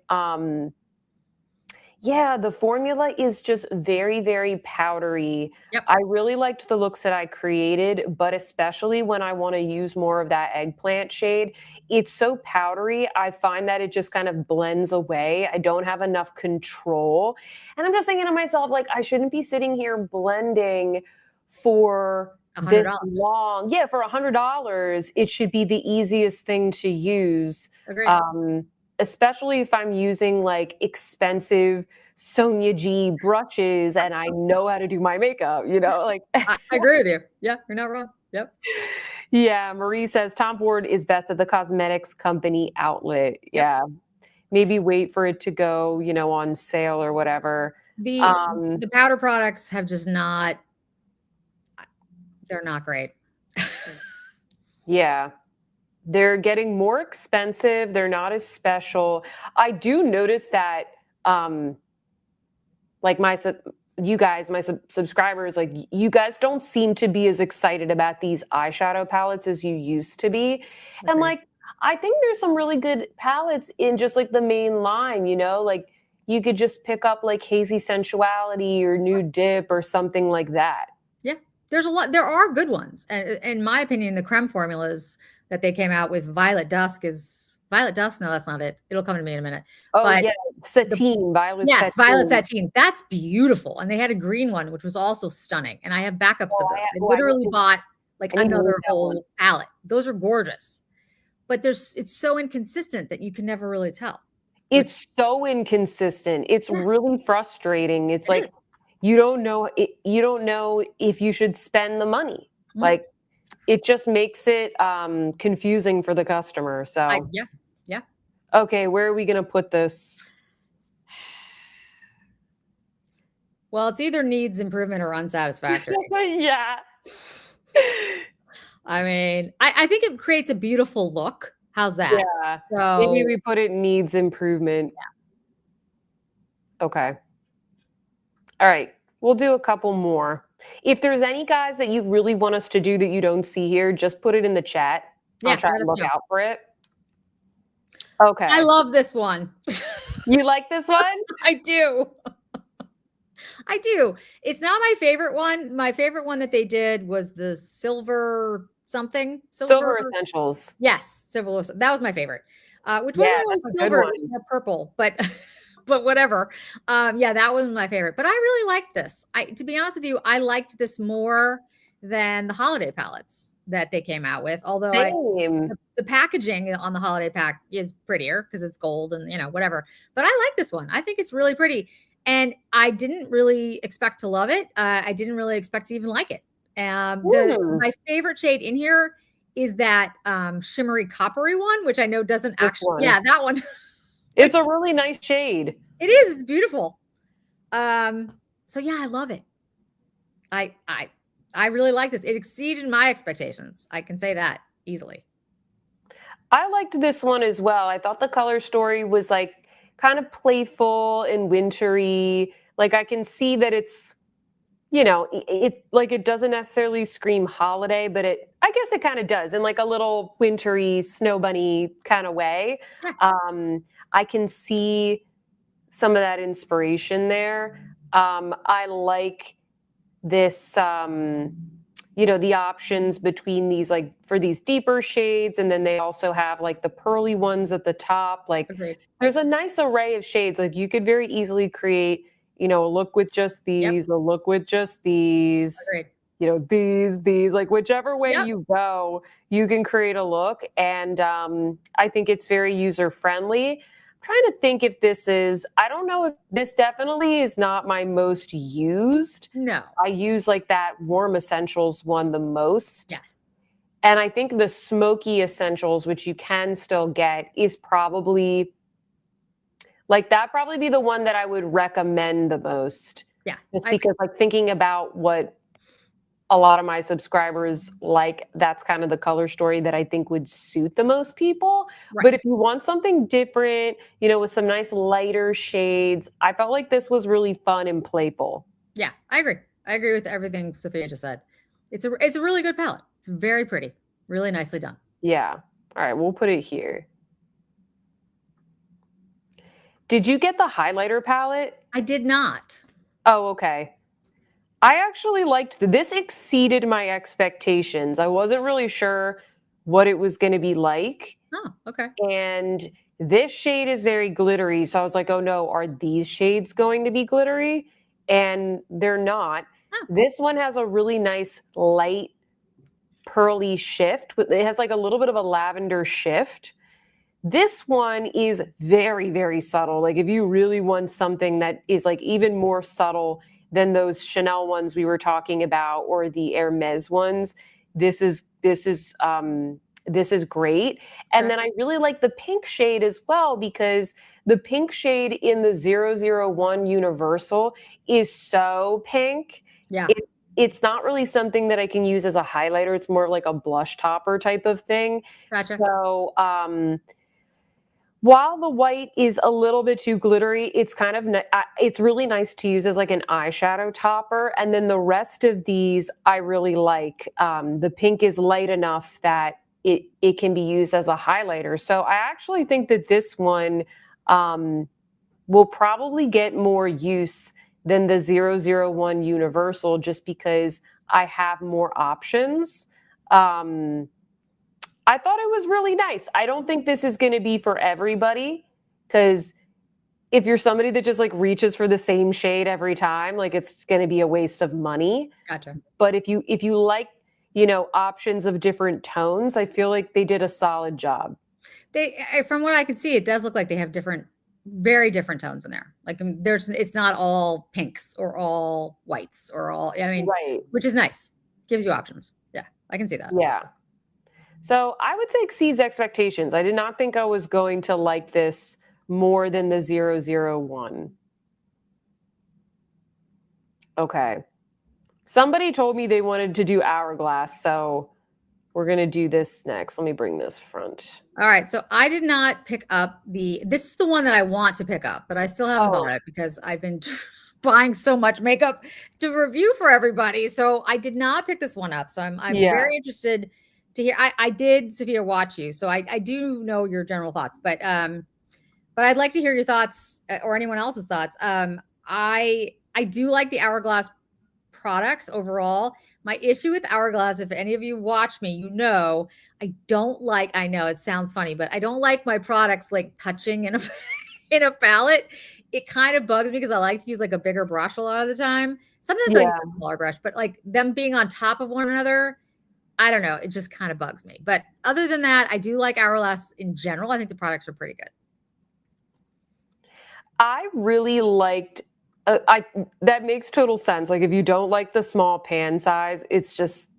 yeah, the formula is just very, very powdery. Yep. I really liked the looks that I created, but especially when I want to use more of that eggplant shade, it's so powdery. I find that it just kind of blends away. I don't have enough control. And I'm just thinking to myself, like, I shouldn't be sitting here blending for this long. Yeah, for $100, it should be the easiest thing to use. Agreed. Especially if I'm using like expensive Sonia G brushes and I know how to do my makeup, like. I agree with you. Yeah, you're not wrong. Yep. Yeah, Marie says Tom Ford is best at the cosmetics company outlet. Yep. Yeah. Maybe wait for it to go, on sale or whatever. The powder products have just they're not great. Yeah. They're getting more expensive. They're not as special. I do notice that, like my subscribers, like you guys don't seem to be as excited about these eyeshadow palettes as you used to be. Okay. And like, I think there's some really good palettes in just like the main line, like you could just pick up like Hazy Sensuality or Nude Dip or something like that. Yeah, there's a lot. There are good ones. In my opinion, the creme formulas that they came out with, Violet Dusk. No, that's not it. It'll come to me in a minute. Oh, but yeah, Satine, Violet Satine. Yes, Violet Satine. That's beautiful. And they had a green one, which was also stunning. And I have backups of those. I literally bought like another whole palette. Those are gorgeous. But it's so inconsistent that you can never really tell. which It's so inconsistent. It's yeah, really frustrating. It's it like is. you don't know if you should spend the money. Mhm. Like, it just makes it, confusing for the customer, so Yeah, yeah. okay, where are we gonna put this? Well, it's either needs improvement or unsatisfactory. Yeah. I mean, I think it creates a beautiful look. How's that? Yeah. Maybe So we put it needs improvement. Okay. Alright. We'll do a couple more. If there's any guys that you really want us to do that you don't see here, just put it in the chat. I'll yeah, try let and us look know. out for it. I Okay. love this one. You like this one? I do. I do. It's not my favorite one. My favorite one that they did was the silver something, silver. Silver Essentials. Yes, silver. That was my favorite, which Yeah, wasn't really that's a good silver. It was one. more purple, but but whatever. Yeah, that was my favorite. But I really liked this. To be honest with you, I liked this more than the holiday palettes that they came out with. Although Same. the packaging on the holiday pack is prettier because it's gold and whatever. But I like this one. I think it's really pretty. And I didn't really expect to love it. I didn't really expect to even like it. The Hmm, My favorite shade in here is that shimmery coppery one, which I know doesn't this actually, one. yeah, that one, It's which a really nice shade. it is, it's beautiful. So yeah, I love it. I I I really like this. It exceeded my expectations. I can say that easily. I liked this one as well. I thought the color story was, like, kind of playful and wintry. Like, I can see that it's, it like, it doesn't necessarily scream holiday, but I guess it kinda does in, like, a little wintry snow bunny kinda way. Yeah, I can see some of that inspiration there. I like this, the options between these, like, for these deeper shades, and then they also have, like, the pearly ones at the top. Like, agreed. there's a nice array of shades. Like, you could very easily create, a look with just Yep, these, a look with just these, agreed. these, like, whichever way Yep. you go, you can create a look. And I think it's very user friendly. Trying to think if this is, I don't know if this definitely is not my most used. No. I use like that warm essentials one the most. Yes. And I think the smoky essentials, which you can still get, is probably like that probably be the one that I would recommend the most. Yeah. Just I agree. because like thinking about what a lot of my subscribers like, that's kind of the color story that I think would suit the most people. Right. But if you want something different, with some nice lighter shades, I felt like this was really fun and playful. Yeah, I agree. I agree with everything Sophia just said. It's a really good palette. It's very pretty. Really nicely done. Yeah. All right, we'll put it here. Did you get the highlighter palette? I did not. Oh, okay. I actually liked this exceeded my expectations. I wasn't really sure what it was going to be like. Oh, okay. And this shade is very glittery. So I was like, oh no, are these shades going to be glittery? And they're not. Oh, This one has a really nice light pearly shift. It has like a little bit of a lavender shift. This one is very, very subtle. Like if you really want something that is like even more subtle than those Chanel ones we were talking about or the Hermes ones, this is great. And okay. then I really like the pink shade as well because the pink shade in the 001 Universal is so pink. Yeah. It, it's not really something that I can use as a highlighter. It's more like a blush topper type of thing. Gotcha. So, while the white is a little bit too glittery, it's kind of it's really nice to use as like an eyeshadow topper. And then the rest of these I really like. The pink is light enough that it can be used as a highlighter. So I actually think that this one will probably get more use than the 001 Universal just because I have more options. I thought it was really nice. I don't think this is going to be for everybody because if you're somebody that just like reaches for the same shade every time, like it's going to be a waste of money. Gotcha. But if you like, options of different tones, I feel like they did a solid job. From what I can see, it does look like they have different very different tones in there. Like it's not all pinks or all whites or all, I mean, Right. which is nice. Gives you options. Yeah, I can see that. Yeah. So I would say exceeds expectations. I did not think I was going to like this more than the 001. Okay. Somebody told me they wanted to do Hourglass, so we're going to do this next. Let me bring this front. All right. So I did not pick up this is the one that I want to pick up, but I still haven't bought it because I've been buying so much makeup to review for everybody. So I did not pick this one up. So I'm very interested to hear. I did, Sophia, watch you. So I do know your general thoughts, but I'd like to hear your thoughts or anyone else's thoughts. I do like the Hourglass products overall. My issue with Hourglass, if any of you watch me, you know, I don't like, I know it sounds funny, but I don't like my products like touching in a in a palette. It kind of bugs me because I like to use like a bigger brush a lot of the time. Sometimes I use a smaller brush, but like them being on top of one another, I don't know. It just kind of bugs me. But other than that, I do like Hourglass in general. I think the products are pretty good. I really liked that makes total sense. Like if you don't like the small pan size, it's just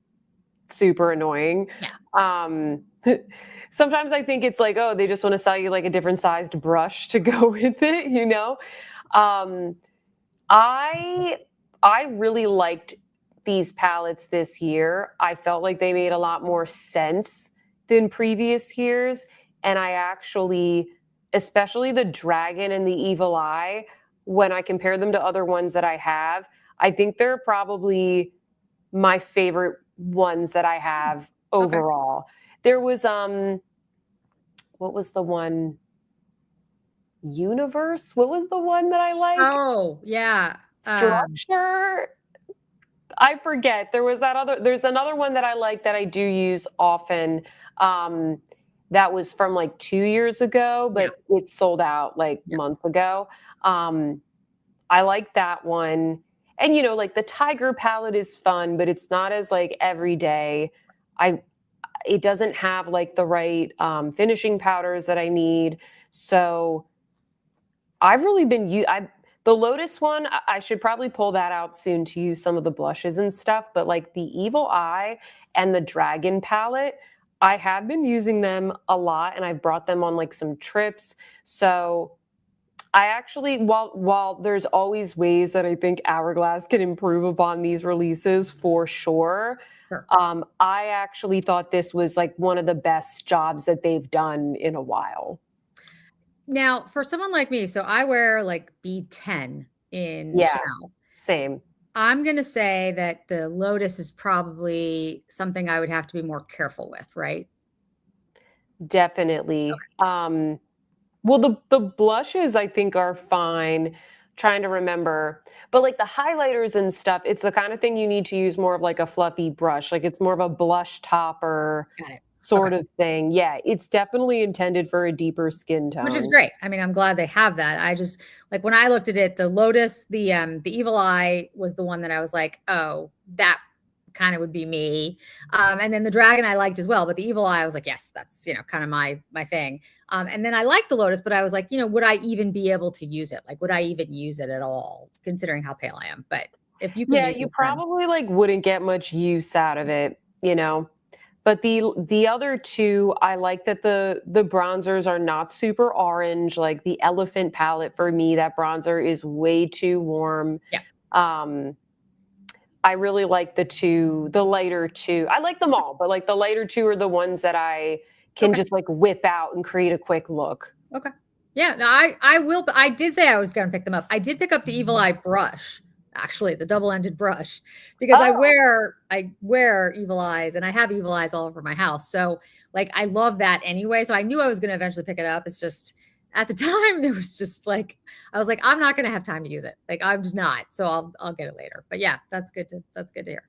super annoying. Yeah. Sometimes I think it's like, oh, they just want to sell you like a different sized brush to go with it, you know? I really liked these palettes this year. I felt like they made a lot more sense than previous years. And I actually, especially the Dragon and the Evil Eye, when I compare them to other ones that I have, I think they're probably my favorite ones that I have overall. There was what was the one? Universe? What was the one that I like? Oh, yeah. Structure? I forget. There's another one that I like that I do use often. That was from like 2 years ago, but it sold out like months ago. I like that one. And you know, like the Tiger palette is fun, but it's not as like everyday. It doesn't have like the right finishing powders that I need. So I've really been the Lotus one, I should probably pull that out soon to use some of the blushes and stuff, but like the Evil Eye and the Dragon palette, I have been using them a lot and I've brought them on like some trips. So I actually, while there's always ways that I think Hourglass can improve upon these releases for sure, I actually thought this was like one of the best jobs that they've done in a while. Now, for someone like me, so I wear like B10 in Chanel. Same. I'm going to say that the Lotus is probably something I would have to be more careful with, right? Definitely. Well, the blushes I think are fine. Trying to remember, but like the highlighters and stuff, it's the kind of thing you need to use more of like a fluffy brush. Like it's more of a blush topper sort of thing. Yeah, it's definitely intended for a deeper skin tone. Which is great. I mean, I'm glad they have that. I just like when I looked at it, the Lotus, the Evil Eye was the one that I was like, oh, that kind of would be me. And then the Dragon I liked as well, but the Evil Eye I was like, yes, that's, you know, kind of my thing. And then I liked the Lotus, but I was like, you know, would I even be able to use it? Like, would I even use it at all, considering how pale I am? But if you can use you it, probably like wouldn't get much use out of it, you know. But the other two, I like that the bronzers are not super orange. Like the Elephant palette for me, that bronzer is way too warm. Yeah. I really like the lighter two. I like them all, but like the lighter two are the ones that I can just like whip out and create a quick look. Okay. Yeah, no, I will. I did say I was going to pick them up. I did pick up the Evil Eye brush, actually, the double-ended brush, because I wear Evil Eyes and I have Evil Eyes all over my house. So like I love that anyway. So I knew I was going to eventually pick it up. It's just at the time there was just like I was like, I'm not going to have time to use it. Like I'm just not. So I'll get it later. But yeah, that's good to hear.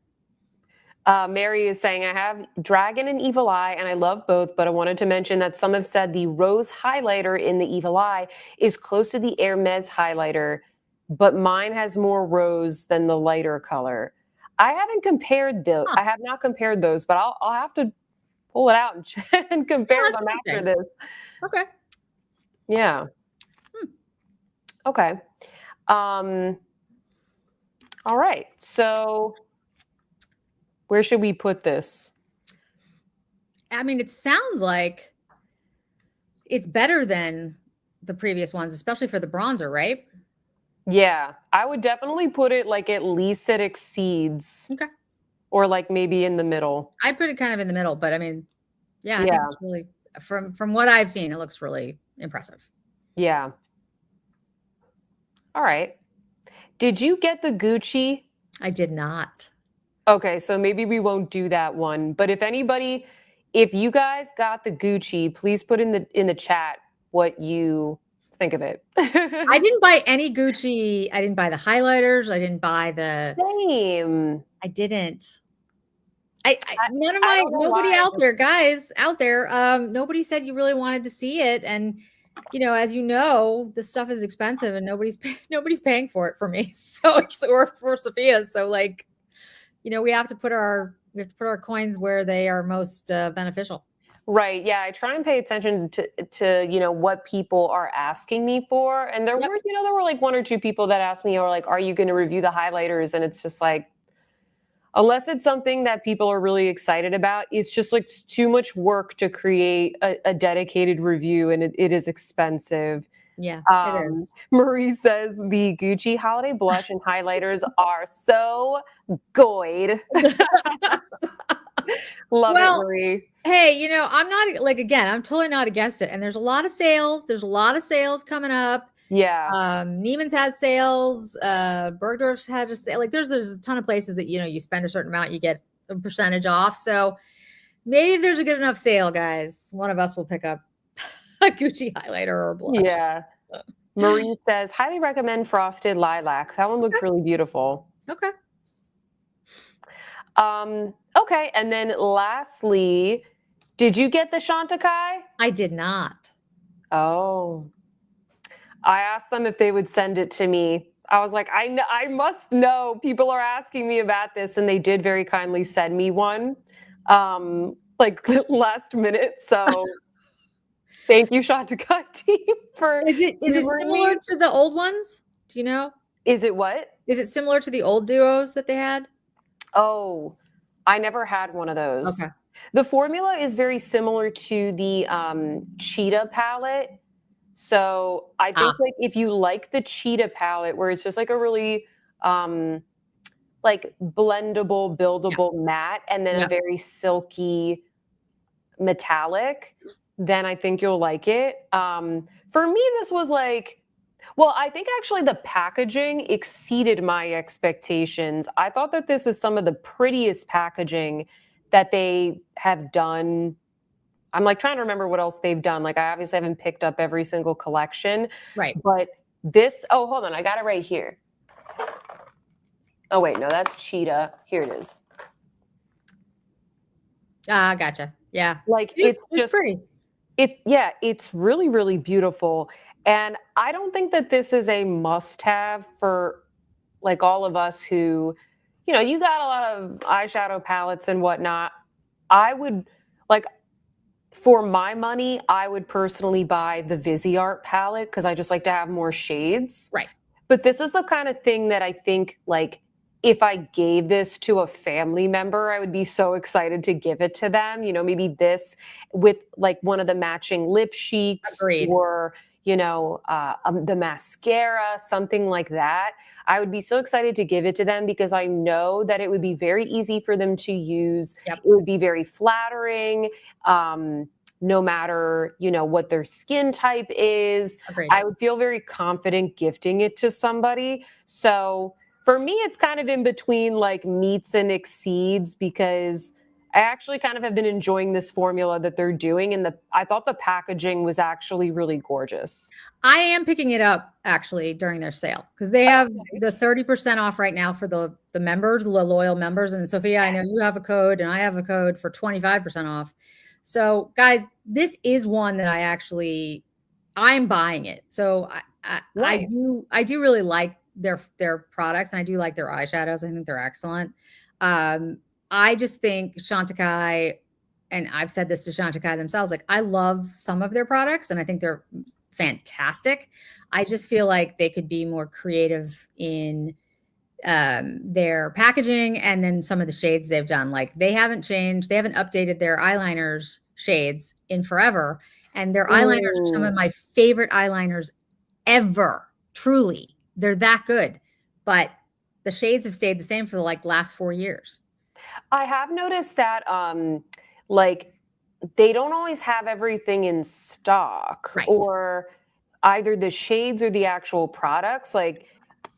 Mary is saying, I have Dragon and Evil Eye, and I love both, but I wanted to mention that some have said the rose highlighter in the Evil Eye is close to the Hermes highlighter, but mine has more rose than the lighter color. I haven't compared those. I have not compared those, but I'll have to pull it out and compare them after this. Okay. Yeah. Okay. All right. So where should we put this? I mean, it sounds like it's better than the previous ones, especially for the bronzer, right? Yeah, I would definitely put it like at least it exceeds Okay. or like maybe in the middle. I'd put it kind of in the middle, but I mean, yeah, I think Yeah. it's really from what I've seen, it looks really impressive. Yeah. All right. Did you get the Gucci? I did not. Okay, so maybe we won't do that one. But if you guys got the Gucci, please put in the chat what you think of it. I didn't buy any Gucci. I didn't buy the highlighters. I didn't buy the Same. I didn't. I none of I my don't know nobody why. out there, guys out there, nobody said you really wanted to see it. And as you know, this stuff is expensive and nobody's paying for it for me. So it's or for Sophia. So like, we have to put our coins where they are most beneficial. Right. Yeah, I try and pay attention to what people are asking me for. And Yep. there were like one or two people that asked me or like, are you going to review the highlighters? And it's just like, unless it's something that people are really excited about, it's just like too much work to create a dedicated review, and it is expensive. Yeah, it is. Marie says the Gucci holiday blush and highlighters are so good. Love it, Well, Marie. hey, I'm not like again, I'm totally not against it. And there's a lot of sales. There's a lot of sales coming up. Yeah. Neiman's has sales. Bergdorf's has a sale. Like there's a ton of places that you spend a certain amount, you get a percentage off. So maybe if there's a good enough sale, guys, one of us will pick up a Gucci highlighter or a blush. Yeah. Marie says, highly recommend Frosted Lilac. That one looked really beautiful. Okay. Okay. And then lastly, did you get the Chantecaille? I did not. Oh. I asked them if they would send it to me. I was like, I must know. People are asking me about this, and they did very kindly send me one, like last minute. So thank you, Chantecaille team, for. Is it similar to the old ones? Do you know? Is it what? Is it similar to the old duos that they had? Oh, I never had one of those. Okay. The formula is very similar to the Cheetah palette. So I think like if you like the Cheetah palette, where it's just like a really like blendable, buildable matte, and then a very silky metallic, then I think you'll like it. For me, this was like, well, I think actually the packaging exceeded my expectations. I thought that this is some of the prettiest packaging that they have done. I'm like trying to remember what else they've done. Like I obviously haven't picked up every single collection. Right. But this, oh, hold on. I got it right here. Oh, wait, no, that's Cheetah. Here it is. Gotcha. Yeah. Like it's just pretty. It's really, really beautiful. And I don't think that this is a must-have for like all of us who, you got a lot of eyeshadow palettes and whatnot. I would like, for my money, I would personally buy the Viseart palette because I just like to have more shades. Right. But this is the kind of thing that I think like if I gave this to a family member, I would be so excited to give it to them. Maybe this with like one of the matching lip cheeks. Agreed. Or, the mascara, something like that. I would be so excited to give it to them because I know that it would be very easy for them to use. Yep. It would be very flattering. No matter, what their skin type is. Agreed. I would feel very confident gifting it to somebody. So for me, it's kind of in between like meets and exceeds because I actually kind of have been enjoying this formula that they're doing. And I thought the packaging was actually really gorgeous. I am picking it up actually during their sale because they have the 30% off right now for the members, the loyal members. And Sophia, I know you have a code and I have a code for 25% off. So guys, this is one that I'm buying it. So I do really like their products and I do like their eyeshadows. I think they're excellent. I just think Chantecaille, and I've said this to Chantecaille themselves, like I love some of their products and I think they're fantastic. I just feel like they could be more creative in their packaging, and then some of the shades they've done. Like they haven't changed, they haven't updated their eyeliners shades in forever. And their eyeliners are some of Ooh. my favorite eyeliners ever. Truly, they're that good. But the shades have stayed the same for the like last 4 years. I have noticed that like they don't always have everything in stock, Right. or either the shades or the actual products. Like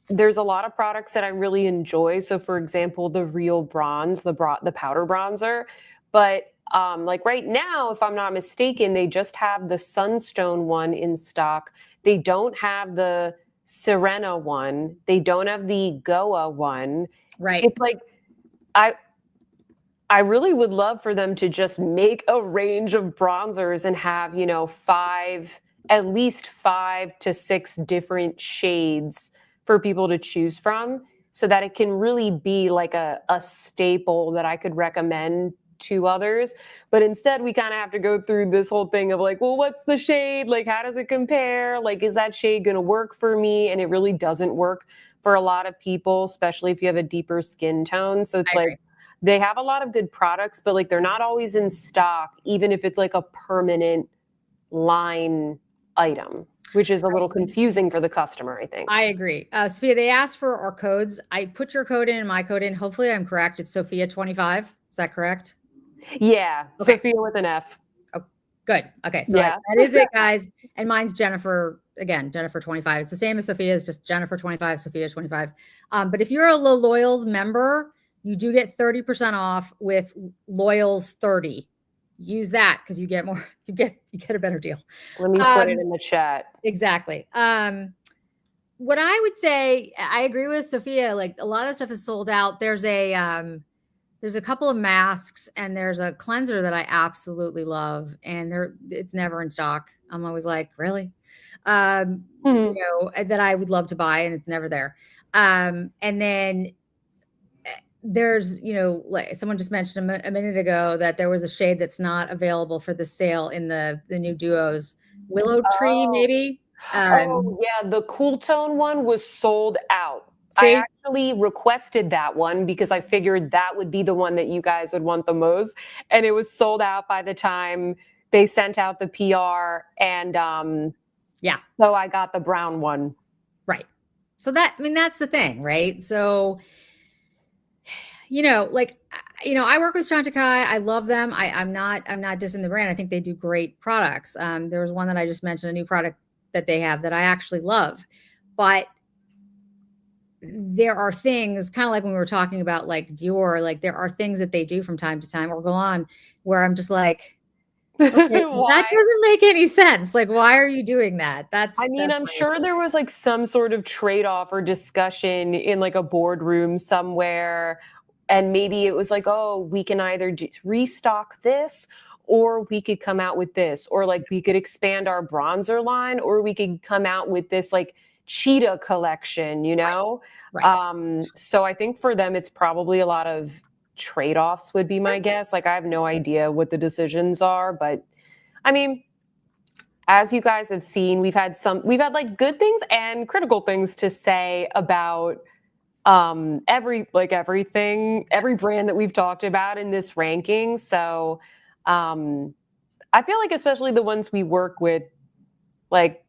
there's a lot of products that I really enjoy. So for example, the Real Bronze, the powder bronzer, but like right now, if I'm not mistaken, they just have the Sunstone one in stock. They don't have the Serena one. They don't have the Goa one. Right. It's like I I really would love for them to just make a range of bronzers and have, you know, at least 5 to 6 different shades for people to choose from, so that it can really be like a staple that I could recommend to others. But instead, we kind of have to go through this whole thing of like, well, what's the shade? Like, how does it compare? Like, is that shade going to work for me? And it really doesn't work for a lot of people, especially if you have a deeper skin tone. So it's I agree. like, they have a lot of good products, but like they're not always in stock, even if it's like a permanent line item, which is a little confusing for the customer, I think. I agree. Sophia, they asked for our codes. I put your code in and my code in. Hopefully I'm correct. It's Sophia 25. Is that correct? Yeah, Okay. Sophia with an F. Oh, good. Okay. So Yeah. that is it, guys. And mine's Jennifer. Again, Jennifer 25. It's the same as Sophia's, just Jennifer 25, Sophia 25. But if you're a Loyals member, you do get 30% off with Loyals 30. Use that because you get more, you get a better deal. Let me put it in the chat. Exactly. What I would say, I agree with Sophia. Like a lot of stuff is sold out. There's a couple of masks and there's a cleanser that I absolutely love, and it's never in stock. I'm always like, really? You know, that I would love to buy, and it's never there. And then there's, you know, like someone just mentioned a minute ago that there was a shade that's not available for the sale in the new duos. Willow Tree, Oh. maybe. Oh, yeah, the cool tone one was sold out. I See, actually requested that one because I figured that would be the one that you guys would want the most, and it was sold out by the time they sent out the PR, and yeah, so I got the brown one. right. So that, I mean, that's the thing, right? So, you know, like, you know, I work with Chantecaille. I love them. I'm not dissing the brand. I think they do great products. There was one that I just mentioned, a new product that they have that I actually love, but there are things kind of like when we were talking about like Dior, like there are things that they do from time to time, or Guerlain, where I'm just like, okay, that Why? doesn't make any sense. Like, why are you doing that? I mean, I'm My issue. sure there was like some sort of trade-off or discussion in like a boardroom somewhere, and maybe it was like, oh, we can either restock this, or we could come out with this, or like we could expand our bronzer line, or we could come out with this like cheetah collection, you know? Right. So I think for them, it's probably a lot of trade-offs would be my guess. Like I have no idea what the decisions are, but I mean, as you guys have seen, we've had like good things and critical things to say about every brand that we've talked about in this ranking. So I feel like especially the ones we work with, like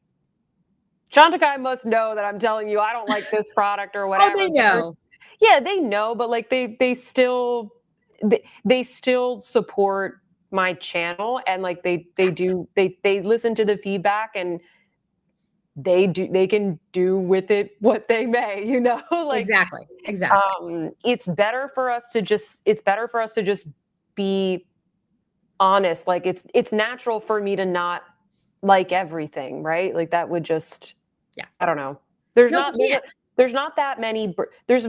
Chantecaille must know that I'm telling you I don't like this product or Oh, whatever. they But know. yeah, they know, but like they still support my channel, and like they listen to the feedback, and they can do with it what they may, you know. Like Exactly. Exactly. it's better for us to just be honest. Like it's natural for me to not like everything, right? Like that would just, Yeah. I don't know. There's No, not we can't. there's not that many there's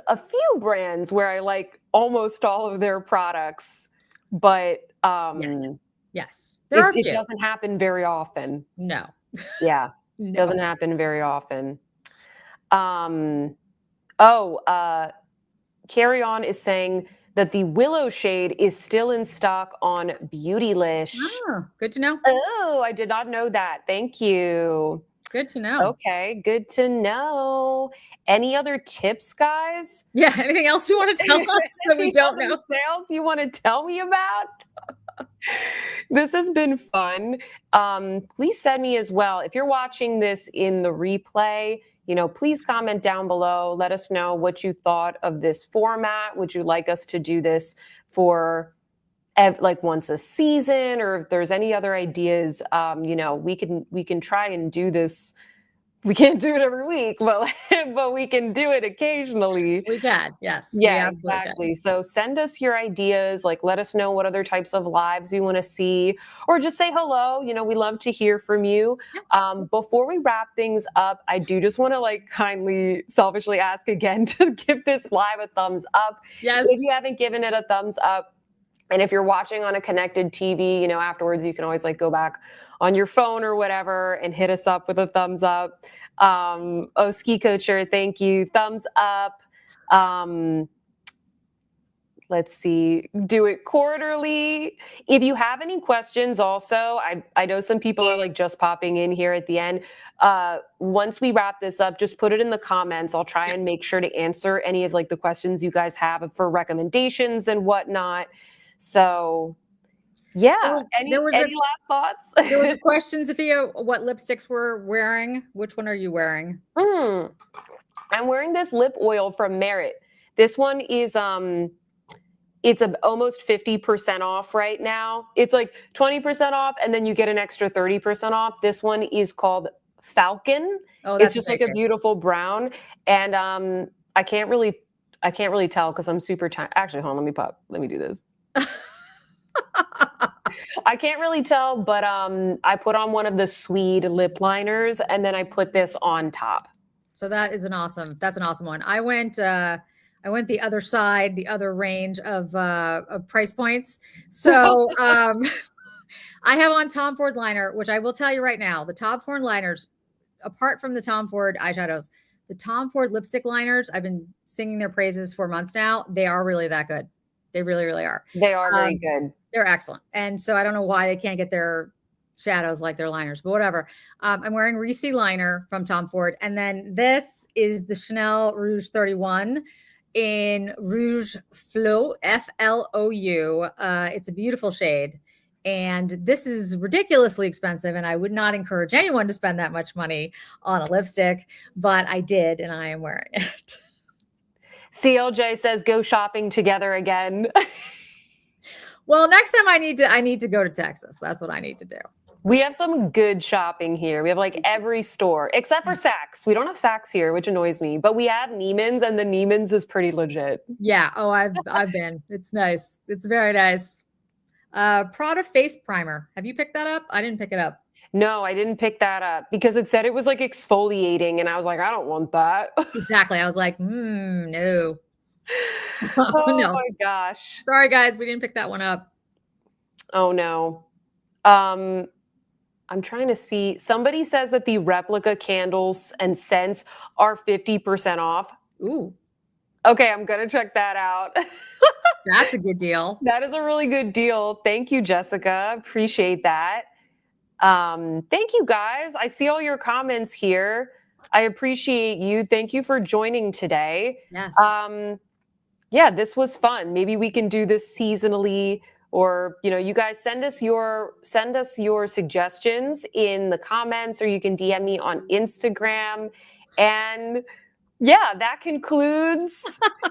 a few brands where I like almost all of their products, but Yes. Yes. There are a it few. doesn't happen very often. No. Yeah. No. Doesn't happen very often. Um, oh, Carry On is saying that the Willow shade is still in stock on Beautylish. Oh, good to know. Oh, I did not know that. Thank you. Good to know. Okay, good to know. Any other tips, guys? Yeah. Anything else you want to tell us that we Any don't other know? sales you want to tell me about? This has been fun. Please send me as well. If you're watching this in the replay, please comment down below. Let us know what you thought of this format. Would you like us to do this for like once a season, or if there's any other ideas? We can try and do this. We can't do it every week, but we can do it occasionally. We can, yes. Yeah, exactly. So send us your ideas, like let us know what other types of lives you want to see, or just say hello. We love to hear from you. Before we wrap things up, I do just want to like kindly, selfishly ask again to give this live a thumbs up. Yes. If you haven't given it a thumbs up, and if you're watching on a connected TV, afterwards you can always like go back on your phone or whatever and hit us up with a thumbs up. Ski Coacher, thank you. Thumbs up. Let's see, do it quarterly. If you have any questions also, I know some people are like just popping in here at the end. Once we wrap this up, just put it in the comments. I'll try and make sure to answer any of like the questions you guys have for recommendations and whatnot. So yeah, any last thoughts? There was a question, Sophia, what lipsticks we're wearing. Which one are you wearing? I'm wearing this lip oil from Merit. This one is it's almost 50% off right now. It's like 20% off, and then you get an extra 30% off. This one is called Falcon. Oh, that's it's just like a beautiful brown, and I can't really tell because I'm super tired. Actually, hold on, let me do this. I can't really tell, but I put on one of the Swede lip liners, and then I put this on top. So that's an awesome one. I went the other side, the other range of price points. So I have on Tom Ford liner, which I will tell you right now, the Tom Ford liners, apart from the Tom Ford eyeshadows, the Tom Ford lipstick liners, I've been singing their praises for months now. They are really that good. They really, really are. They are very good. They're excellent. And so I don't know why they can't get their shadows like their liners, but whatever. I'm wearing Reese liner from Tom Ford. And then this is the Chanel Rouge 31 in Rouge Flou, Flou. It's a beautiful shade. And this is ridiculously expensive. And I would not encourage anyone to spend that much money on a lipstick, but I did, and I am wearing it. CLJ says, go shopping together again. Well, next time I need to go to Texas. That's what I need to do. We have some good shopping here. We have like every store except for Saks. We don't have Saks here, which annoys me, but we have Neiman's, and the Neiman's is pretty legit. Yeah. Oh, I've been. It's nice. It's very nice. Prada face primer. Have you picked that up? I didn't pick it up. No, I didn't pick that up because it said it was like exfoliating, and I was like, I don't want that. Exactly. I was like, no. Oh no. My gosh. Sorry, guys. We didn't pick that one up. Oh no. I'm trying to see. Somebody says that the replica candles and scents are 50% off. Ooh. Okay, I'm going to check that out. That's a good deal. That is a really good deal. Thank you, Jessica. Appreciate that. Thank you, guys. I see all your comments here. I appreciate you. Thank you for joining today. Yes. Yeah, this was fun. Maybe we can do this seasonally, or you guys send us your suggestions in the comments, or you can DM me on Instagram. And yeah, that concludes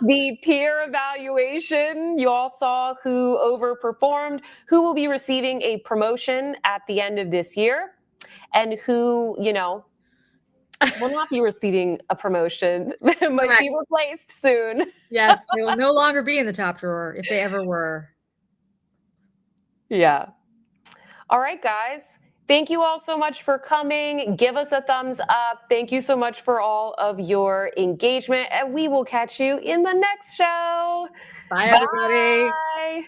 the peer evaluation. You all saw who overperformed, who will be receiving a promotion at the end of this year, and who, will not be receiving a promotion, might be replaced soon. Yes, they will no longer be in the top drawer if they ever were. Yeah. All right, guys. Thank you all so much for coming. Give us a thumbs up. Thank you so much for all of your engagement, and we will catch you in the next show. Bye, everybody. Bye.